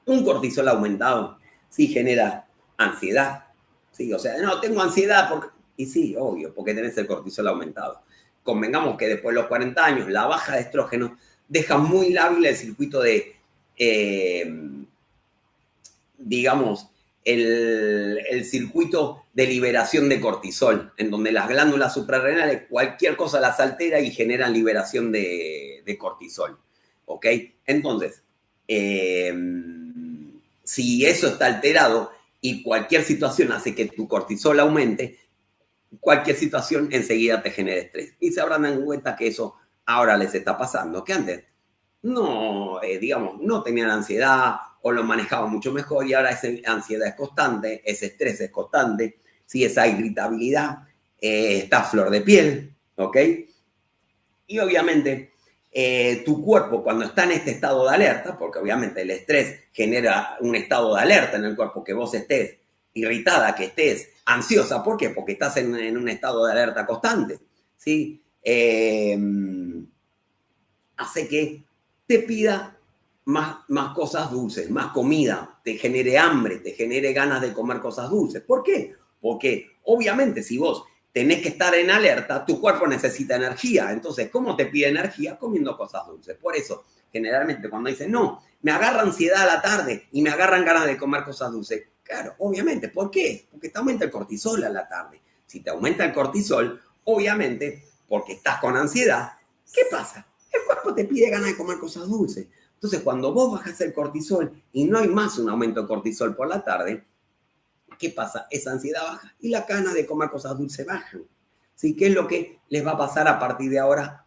Un cortisol aumentado sí genera ansiedad, ¿sí? O sea, no, tengo ansiedad porque... Y sí, obvio, porque tenés el cortisol aumentado. Convengamos que después de los 40 años, la baja de estrógeno deja muy lábil el circuito de, digamos, el circuito de liberación de cortisol, en donde las glándulas suprarrenales, cualquier cosa las altera y generan liberación de cortisol. ¿Ok? Entonces, si eso está alterado y cualquier situación hace que tu cortisol aumente, cualquier situación enseguida te genera estrés. Y se habrán dado cuenta que eso ahora les está pasando, que antes no, digamos, no tenían ansiedad o lo manejaban mucho mejor y ahora esa ansiedad es constante, ese estrés es constante, ¿sí? Esa irritabilidad está a flor de piel, ¿ok? Y obviamente tu cuerpo cuando está en este estado de alerta, porque obviamente el estrés genera un estado de alerta en el cuerpo, que vos estés irritada, que estés ansiosa. ¿Por qué? Porque estás en un estado de alerta constante, ¿sí? Hace que te pida más cosas dulces, más comida, te genere hambre, te genere ganas de comer cosas dulces. ¿Por qué? Porque obviamente si vos tenés que estar en alerta, tu cuerpo necesita energía. Entonces, ¿cómo te pide energía? Comiendo cosas dulces. Por eso, generalmente cuando dicen, no, me agarra ansiedad a la tarde y me agarran ganas de comer cosas dulces. Claro, obviamente. ¿Por qué? Porque te aumenta el cortisol a la tarde. Si te aumenta el cortisol, obviamente, porque estás con ansiedad, ¿qué pasa? El cuerpo te pide ganas de comer cosas dulces. Entonces, cuando vos bajas el cortisol y no hay más un aumento de cortisol por la tarde, ¿qué pasa? Esa ansiedad baja y la gana de comer cosas dulces bajan. ¿Sí? ¿Qué es lo que les va a pasar a partir de ahora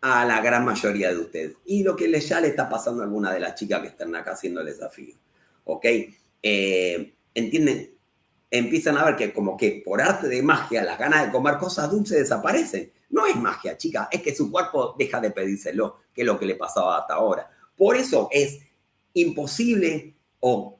a la gran mayoría de ustedes? Y lo que ya le está pasando a alguna de las chicas que están acá haciendo el desafío. ¿Ok? ¿Entienden? Empiezan a ver que como que por arte de magia las ganas de comer cosas dulces desaparecen. No es magia, chicas, es que su cuerpo deja de pedírselo, que es lo que le pasaba hasta ahora. Por eso es imposible o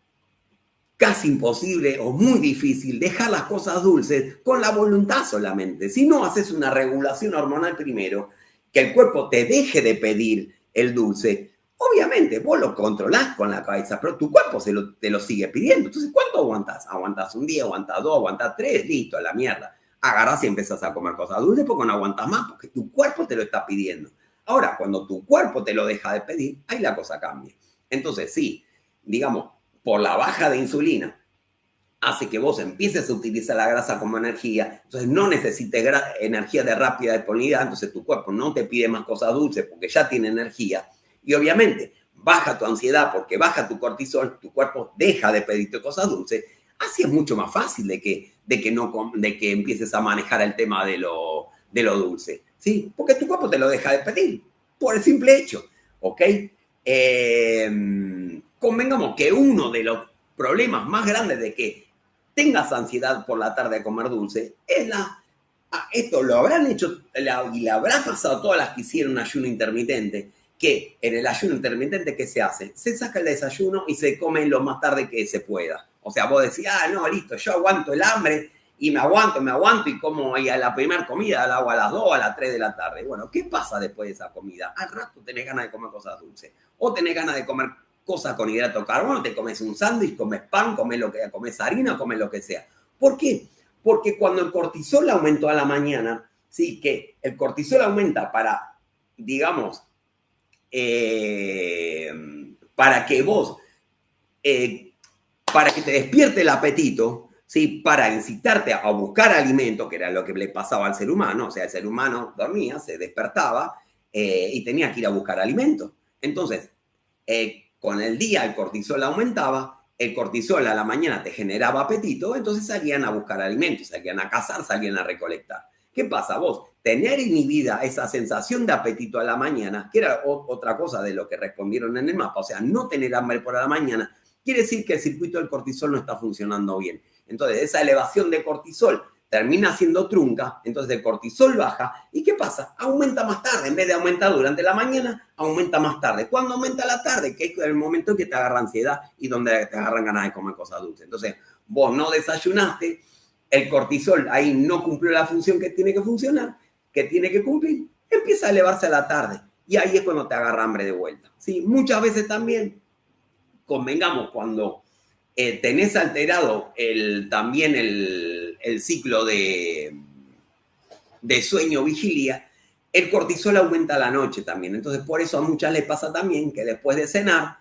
casi imposible o muy difícil dejar las cosas dulces con la voluntad solamente. Si no haces una regulación hormonal primero, que el cuerpo te deje de pedir el dulce, obviamente vos lo controlás con la cabeza, pero tu cuerpo te lo sigue pidiendo. Entonces, ¿cuánto aguantás? Aguantás un día, aguantás dos, aguantás tres, listo, a la mierda. Agarrás y empezás a comer cosas dulces porque no aguantás más, porque tu cuerpo te lo está pidiendo. Ahora, cuando tu cuerpo te lo deja de pedir, ahí la cosa cambia. Entonces, sí, digamos, por la baja de insulina, hace que vos empieces a utilizar la grasa como energía, entonces no necesites energía de rápida disponibilidad, entonces tu cuerpo no te pide más cosas dulces porque ya tiene energía, y obviamente baja tu ansiedad porque baja tu cortisol, tu cuerpo deja de pedirte cosas dulces, así es mucho más fácil de que empieces a manejar el tema de lo dulce, ¿sí? Porque tu cuerpo te lo deja de pedir, por el simple hecho, ¿ok? Convengamos que uno de los problemas más grandes de que tengas ansiedad por la tarde a comer dulce es esto lo habrán hecho y le habrá pasado a todas las que hicieron ayuno intermitente, que en el ayuno intermitente, ¿qué se hace? Se saca el desayuno y se come lo más tarde que se pueda. O sea, vos decís, no, listo, yo aguanto el hambre y me aguanto y como y a la primera comida la hago a las 2, a las 3 de la tarde. Bueno, ¿qué pasa después de esa comida? Al rato tenés ganas de comer cosas dulces o tenés ganas de comer cosas con hidrato de carbono, te comes un sándwich, comes pan, comes harina, comes lo que sea. ¿Por qué? Porque cuando el cortisol aumentó a la mañana, sí, que el cortisol aumenta para, digamos, para que vos, para que te despierte el apetito, ¿sí? Para incitarte a buscar alimento, que era lo que le pasaba al ser humano, o sea, el ser humano dormía, se despertaba y tenía que ir a buscar alimento. Entonces, con el día el cortisol aumentaba, el cortisol a la mañana te generaba apetito, entonces salían a buscar alimentos, salían a cazar, salían a recolectar. ¿Qué pasa vos? Tener inhibida esa sensación de apetito a la mañana, que era otra cosa de lo que respondieron en el mapa, o sea, no tener hambre por la mañana, quiere decir que el circuito del cortisol no está funcionando bien. Entonces, esa elevación de cortisol termina siendo trunca, entonces el cortisol baja, ¿y qué pasa? Aumenta más tarde, en vez de aumentar durante la mañana, aumenta más tarde. ¿Cuándo aumenta la tarde? Que es el momento en que te agarra ansiedad y donde te agarran ganas de comer cosas dulces. Entonces, vos no desayunaste, el cortisol ahí no cumplió la función que tiene que funcionar, que tiene que cumplir, empieza a elevarse a la tarde y ahí es cuando te agarra hambre de vuelta. ¿Sí? Muchas veces también, convengamos, cuando tenés alterado también el ciclo de sueño-vigilia, el cortisol aumenta a la noche también. Entonces, por eso a muchas les pasa también que después de cenar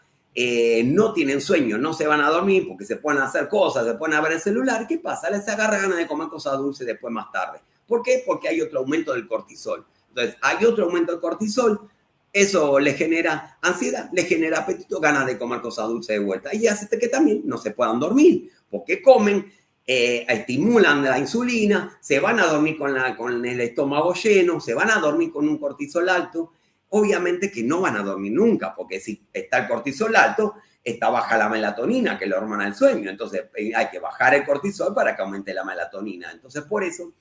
no tienen sueño, no se van a dormir porque se pueden hacer cosas, se pueden ver el celular. ¿Qué pasa? Les agarra ganas de comer cosas dulces después más tarde. ¿Por qué? Porque hay otro aumento del cortisol. Entonces, hay otro aumento del cortisol, eso le genera ansiedad, le genera apetito, ganas de comer cosas dulces de vuelta. Y hace que también no se puedan dormir, porque comen, estimulan la insulina, se van a dormir con el estómago lleno, se van a dormir con un cortisol alto. Obviamente que no van a dormir nunca, porque si está el cortisol alto, está baja la melatonina, que es la hormona del sueño. Entonces hay que bajar el cortisol para que aumente la melatonina. Entonces por eso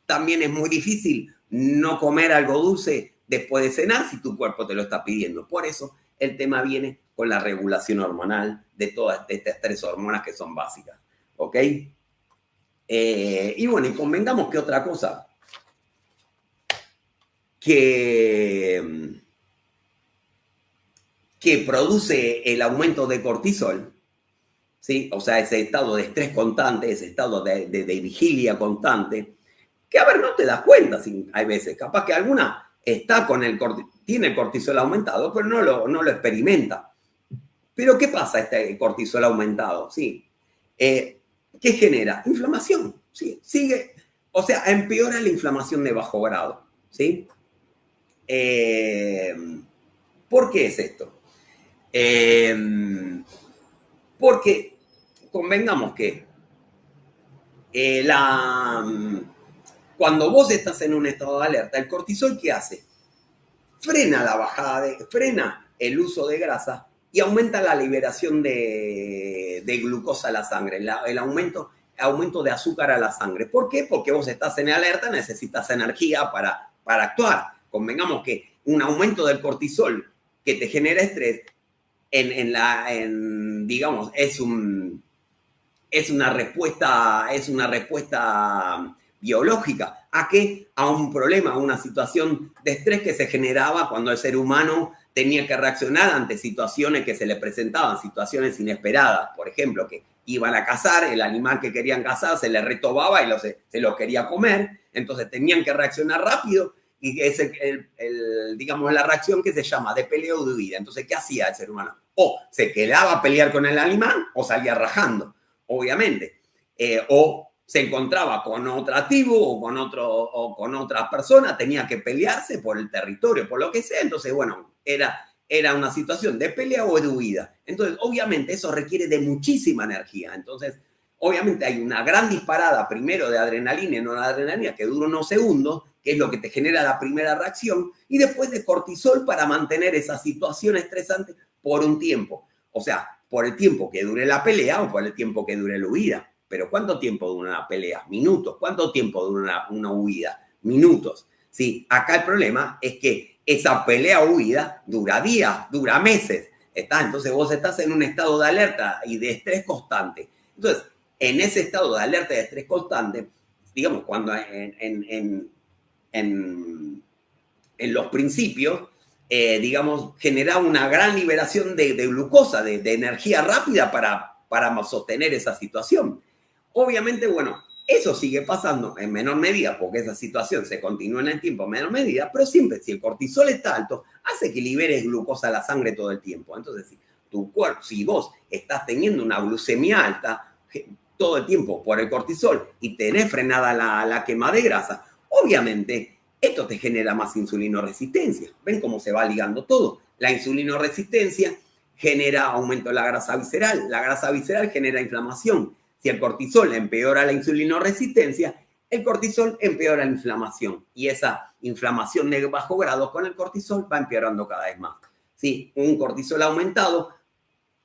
también es muy difícil no comer algo dulce después de cenar si tu cuerpo te lo está pidiendo. Por eso el tema viene con la regulación hormonal de todas estas tres hormonas que son básicas. ¿Ok? Y bueno, y convengamos que otra cosa que produce el aumento de cortisol, ¿sí? O sea, ese estado de estrés constante, ese estado de vigilia constante, que a ver, no te das cuenta, hay veces, capaz que alguna está tiene el cortisol aumentado, pero no lo experimenta. Pero ¿qué pasa este cortisol aumentado? ¿Sí? ¿Qué genera? Inflamación, ¿sí? Sigue, o sea, empeora la inflamación de bajo grado, ¿sí? ¿Por qué es esto? Porque convengamos que cuando vos estás en un estado de alerta, el cortisol, ¿qué hace? Frena frena el uso de grasa y aumenta la liberación de glucosa a la sangre, el aumento de azúcar a la sangre. ¿Por qué? Porque vos estás en alerta, necesitas energía para actuar. Convengamos que un aumento del cortisol que te genera estrés, digamos, es un es una respuesta biológica. ¿A qué? A un problema, a una situación de estrés que se generaba cuando el ser humano tenía que reaccionar ante situaciones que se le presentaban, situaciones inesperadas. Por ejemplo, que iban a cazar, el animal que querían cazar se le retobaba y se lo quería comer, entonces tenían que reaccionar rápido y es digamos, la reacción que se llama de pelea o de huida. Entonces, ¿qué hacía el ser humano? O se quedaba a pelear con el animal o salía rajando, obviamente. O se encontraba con otra tribu o con otra persona, tenía que pelearse por el territorio, por lo que sea. Entonces, bueno, era una situación de pelea o de huida. Entonces, obviamente, eso requiere de muchísima energía. Entonces, obviamente, hay una gran disparada primero de adrenalina y noradrenalina que dura unos segundos, que es lo que te genera la primera reacción, y después de cortisol para mantener esa situación estresante por un tiempo. O sea, por el tiempo que dure la pelea o por el tiempo que dure la huida. Pero ¿cuánto tiempo dura una pelea? Minutos. ¿Cuánto tiempo dura una huida? Minutos. Sí, acá el problema es que esa pelea o huida dura días, dura meses. ¿Está? Entonces vos estás en un estado de alerta y de estrés constante. Entonces, en ese estado de alerta y de estrés constante, digamos, cuando en los principios, digamos, generaba una gran liberación de glucosa, de energía rápida para sostener esa situación. Obviamente, bueno, eso sigue pasando en menor medida porque esa situación se continúa en el tiempo en menor medida, pero siempre si el cortisol está alto, hace que liberes glucosa a la sangre todo el tiempo. Entonces, si tu cuerpo, si vos estás teniendo una glucemia alta todo el tiempo por el cortisol y tenés frenada la quema de grasa, obviamente esto te genera más insulinoresistencia. ¿Ven cómo se va ligando todo? La insulinoresistencia genera aumento de la grasa visceral. La grasa visceral genera inflamación. Si el cortisol empeora la insulinoresistencia, el cortisol empeora la inflamación. Y esa inflamación de bajo grado con el cortisol va empeorando cada vez más. ¿Sí? Un cortisol aumentado,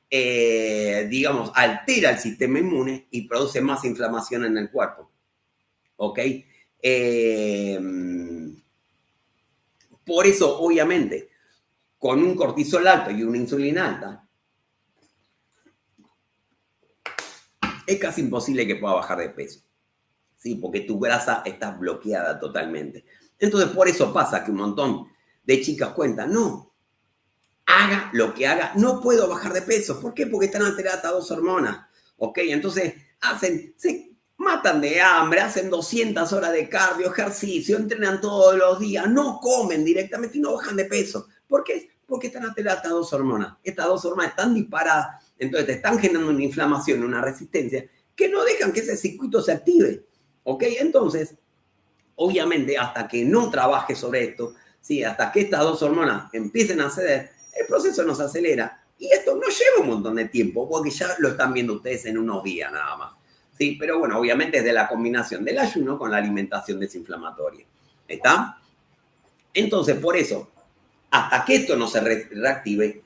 digamos, altera el sistema inmune y produce más inflamación en el cuerpo. ¿Ok? Por eso, obviamente, con un cortisol alto y una insulina alta, es casi imposible que pueda bajar de peso, ¿sí? Porque tu grasa está bloqueada totalmente. Entonces, por eso pasa que un montón de chicas cuentan, no, haga lo que haga, no puedo bajar de peso. ¿Por qué? Porque están alteradas dos hormonas, ¿ok? Entonces, se matan de hambre, hacen 200 horas de cardio, ejercicio, entrenan todos los días, no comen directamente y no bajan de peso. ¿Por qué? Porque están alteradas estas dos hormonas. Estas dos hormonas están disparadas, entonces te están generando una inflamación, una resistencia, que no dejan que ese circuito se active, ¿ok? Entonces, obviamente, hasta que no trabajes sobre esto, ¿sí? Hasta que estas dos hormonas empiecen a ceder, el proceso nos acelera. Y esto no lleva un montón de tiempo, porque ya lo están viendo ustedes en unos días nada más. ¿Sí? Pero bueno, obviamente es de la combinación del ayuno con la alimentación desinflamatoria. ¿Está? Entonces, por eso, hasta que esto no se reactive,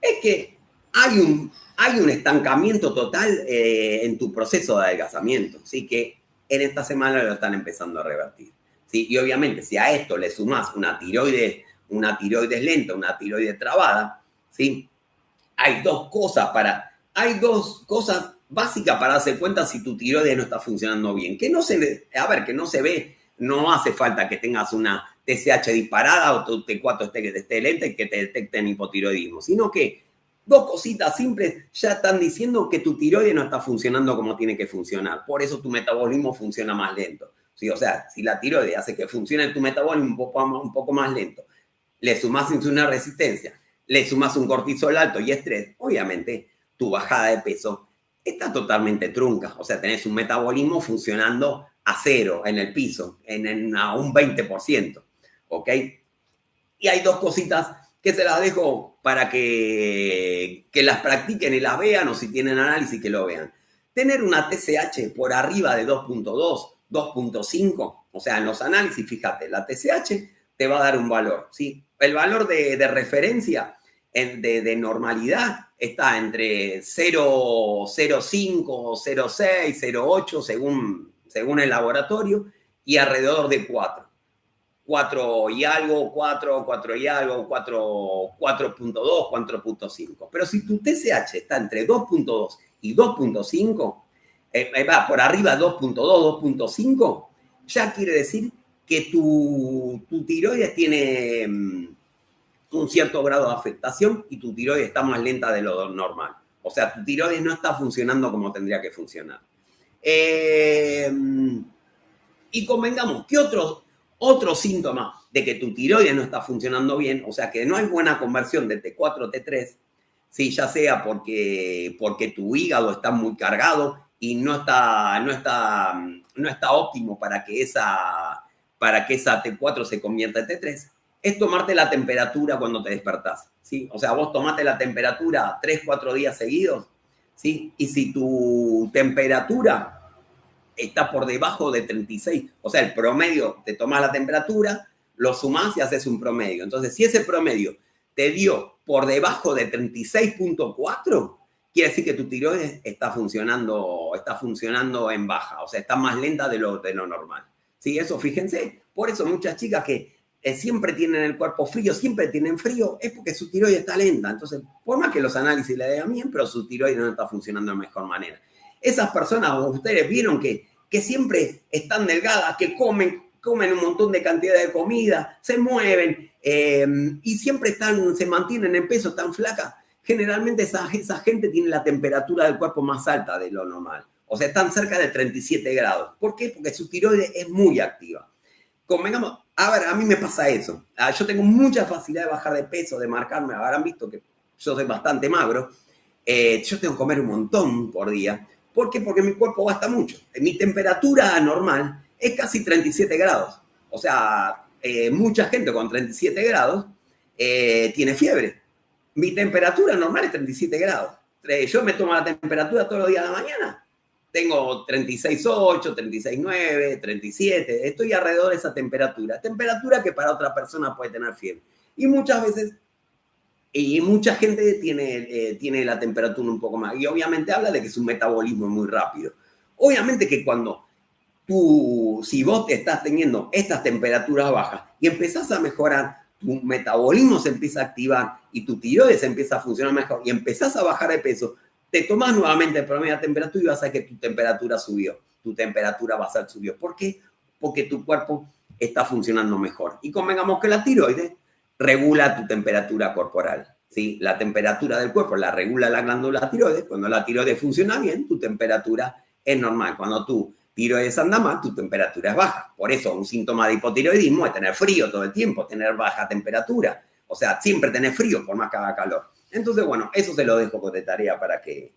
es que hay un estancamiento total en tu proceso de adelgazamiento. ¿Sí? Que en esta semana lo están empezando a revertir. ¿Sí? Y obviamente, si a esto le sumás una tiroides lenta, una tiroides trabada, ¿sí? Hay dos cosas básicas para darse cuenta si tu tiroides no está funcionando bien. Que no se ve, no hace falta que tengas una TSH disparada o tu T4 esté lenta y que te detecten hipotiroidismo, sino que dos cositas simples ya están diciendo que tu tiroides no está funcionando como tiene que funcionar. Por eso tu metabolismo funciona más lento. ¿Sí? O sea, si la tiroides hace que funcione tu metabolismo un poco más lento, le sumás insulina resistencia, le sumas un cortisol alto y estrés, obviamente tu bajada de peso está totalmente trunca. O sea, tenés un metabolismo funcionando a cero en el piso, a un 20%. ¿Ok? Y hay dos cositas que se las dejo para que las practiquen y las vean, o si tienen análisis que lo vean. Tener una TSH por arriba de 2.2, 2.5, o sea, en los análisis, fíjate, la TSH te va a dar un valor, ¿sí? El valor de referencia de normalidad está entre 0,05, 0,6, 0,8 según el laboratorio y alrededor de 4. 4 y algo, 4 y algo, 4.2, 4.5. Pero si tu TSH está entre 2.2 y 2.5, va por arriba 2.2, 2.5, ya quiere decir que tu tiroides tiene un cierto grado de afectación y tu tiroides está más lenta de lo normal. O sea, tu tiroides no está funcionando como tendría que funcionar. Y convengamos que otro síntoma de que tu tiroides no está funcionando bien, o sea, que no hay buena conversión de T4 a T3, ¿sí? Ya sea porque tu hígado está muy cargado y no está óptimo para que esa T4 se convierta en T3, es tomarte la temperatura cuando te despertás, ¿sí? O sea, vos tomate la temperatura 3, 4 días seguidos, ¿sí? Y si tu temperatura está por debajo de 36, o sea, el promedio, te tomas la temperatura, lo sumás y haces un promedio. Entonces, si ese promedio te dio por debajo de 36.4, quiere decir que tu tiroides está funcionando en baja, o sea, está más lenta de lo normal. ¿Sí? Eso, fíjense, por eso muchas chicas que siempre tienen el cuerpo frío, siempre tienen frío, es porque su tiroides está lenta. Entonces, por más que los análisis le den bien, pero su tiroides no está funcionando de la mejor manera. Esas personas, ustedes vieron que siempre están delgadas, que comen un montón de cantidad de comida, se mueven y siempre se mantienen en peso tan flacas. Generalmente esa gente tiene la temperatura del cuerpo más alta de lo normal. O sea, están cerca de 37 grados. ¿Por qué? Porque su tiroides es muy activa. Convengamos, a ver, a mí me pasa eso. Yo tengo mucha facilidad de bajar de peso, de marcarme. Habrán visto que yo soy bastante magro. Yo tengo que comer un montón por día. ¿Por qué? Porque mi cuerpo gasta mucho. Mi temperatura normal es casi 37 grados. O sea, mucha gente con 37 grados tiene fiebre. Mi temperatura normal es 37 grados. Yo me tomo la temperatura todos los días de la mañana. Tengo 36.8, 36.9, 37. Estoy alrededor de esa temperatura. Temperatura que para otra persona puede tener fiebre. Y muchas veces y mucha gente tiene la temperatura un poco más. Y obviamente habla de que su metabolismo es muy rápido. Obviamente que si vos te estás teniendo estas temperaturas bajas y empezás a mejorar, tu metabolismo se empieza a activar y tu tiroides empieza a funcionar mejor y empezás a bajar de peso, te tomás nuevamente el promedio de temperatura y vas a ver que tu temperatura subió. Tu temperatura basal subió. ¿Por qué? Porque tu cuerpo está funcionando mejor. Y convengamos que la tiroides regula tu temperatura corporal, ¿sí? La temperatura del cuerpo la regula la glándula tiroides. Cuando la tiroides funciona bien, tu temperatura es normal. Cuando tu tiroides anda mal, tu temperatura es baja. Por eso un síntoma de hipotiroidismo es tener frío todo el tiempo, tener baja temperatura. O sea, siempre tener frío por más que haga calor. Entonces, bueno, eso se lo dejo de tarea para que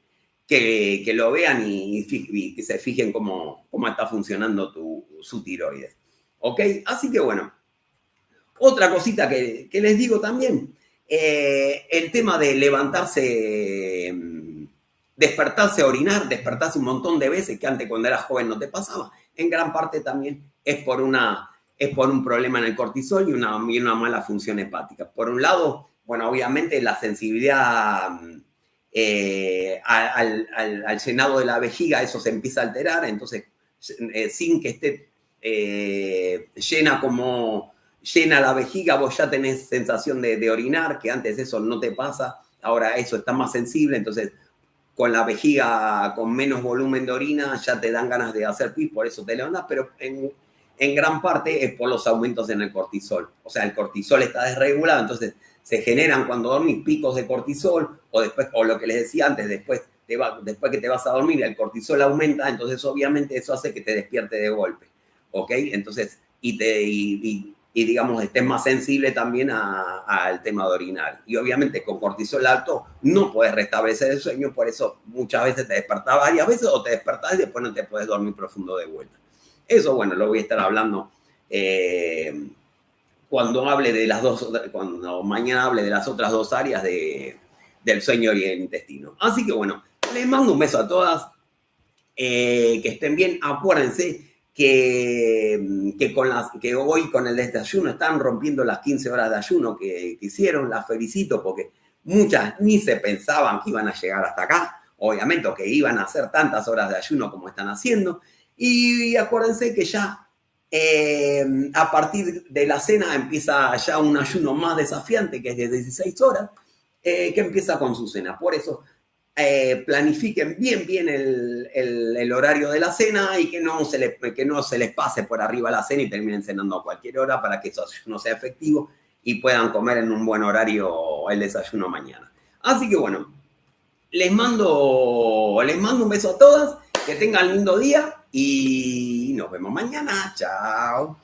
lo vean y que se fijen cómo está funcionando su tiroides. ¿Ok? Así que, bueno, otra cosita que les digo también, el tema de levantarse, despertarse a orinar, despertarse un montón de veces, que antes cuando eras joven no te pasaba, en gran parte también es por un problema en el cortisol y una mala función hepática. Por un lado, bueno, obviamente la sensibilidad al llenado de la vejiga, eso se empieza a alterar, entonces sin que esté llena la vejiga, vos ya tenés sensación de orinar, que antes eso no te pasa, ahora eso está más sensible, entonces con la vejiga con menos volumen de orina ya te dan ganas de hacer pis, por eso te levantas, pero en gran parte es por los aumentos en el cortisol. O sea, el cortisol está desregulado, entonces se generan cuando dormís picos de cortisol o lo que les decía antes, después que te vas a dormir el cortisol aumenta, entonces obviamente eso hace que te despierte de golpe, ¿ok? Entonces, y digamos, estés más sensible también al tema de orinar. Y obviamente con cortisol alto no puedes restablecer el sueño, por eso muchas veces te despertás varias veces o te despertás y después no te puedes dormir profundo de vuelta. Eso, bueno, lo voy a estar hablando cuando mañana hable de las otras dos áreas del sueño y el intestino. Así que, bueno, les mando un beso a todas, que estén bien. Acuérdense que hoy con el desayuno están rompiendo las 15 horas de ayuno que hicieron. Las felicito porque muchas ni se pensaban que iban a llegar hasta acá, obviamente, o que iban a hacer tantas horas de ayuno como están haciendo. Y acuérdense que ya a partir de la cena empieza ya un ayuno más desafiante, que es de 16 horas, que empieza con su cena. Por eso planifiquen bien el horario de la cena y que no se les pase por arriba la cena y terminen cenando a cualquier hora para que eso no sea efectivo y puedan comer en un buen horario el desayuno mañana. Así que bueno, les mando un beso a todas, que tengan lindo día y nos vemos mañana. Chao.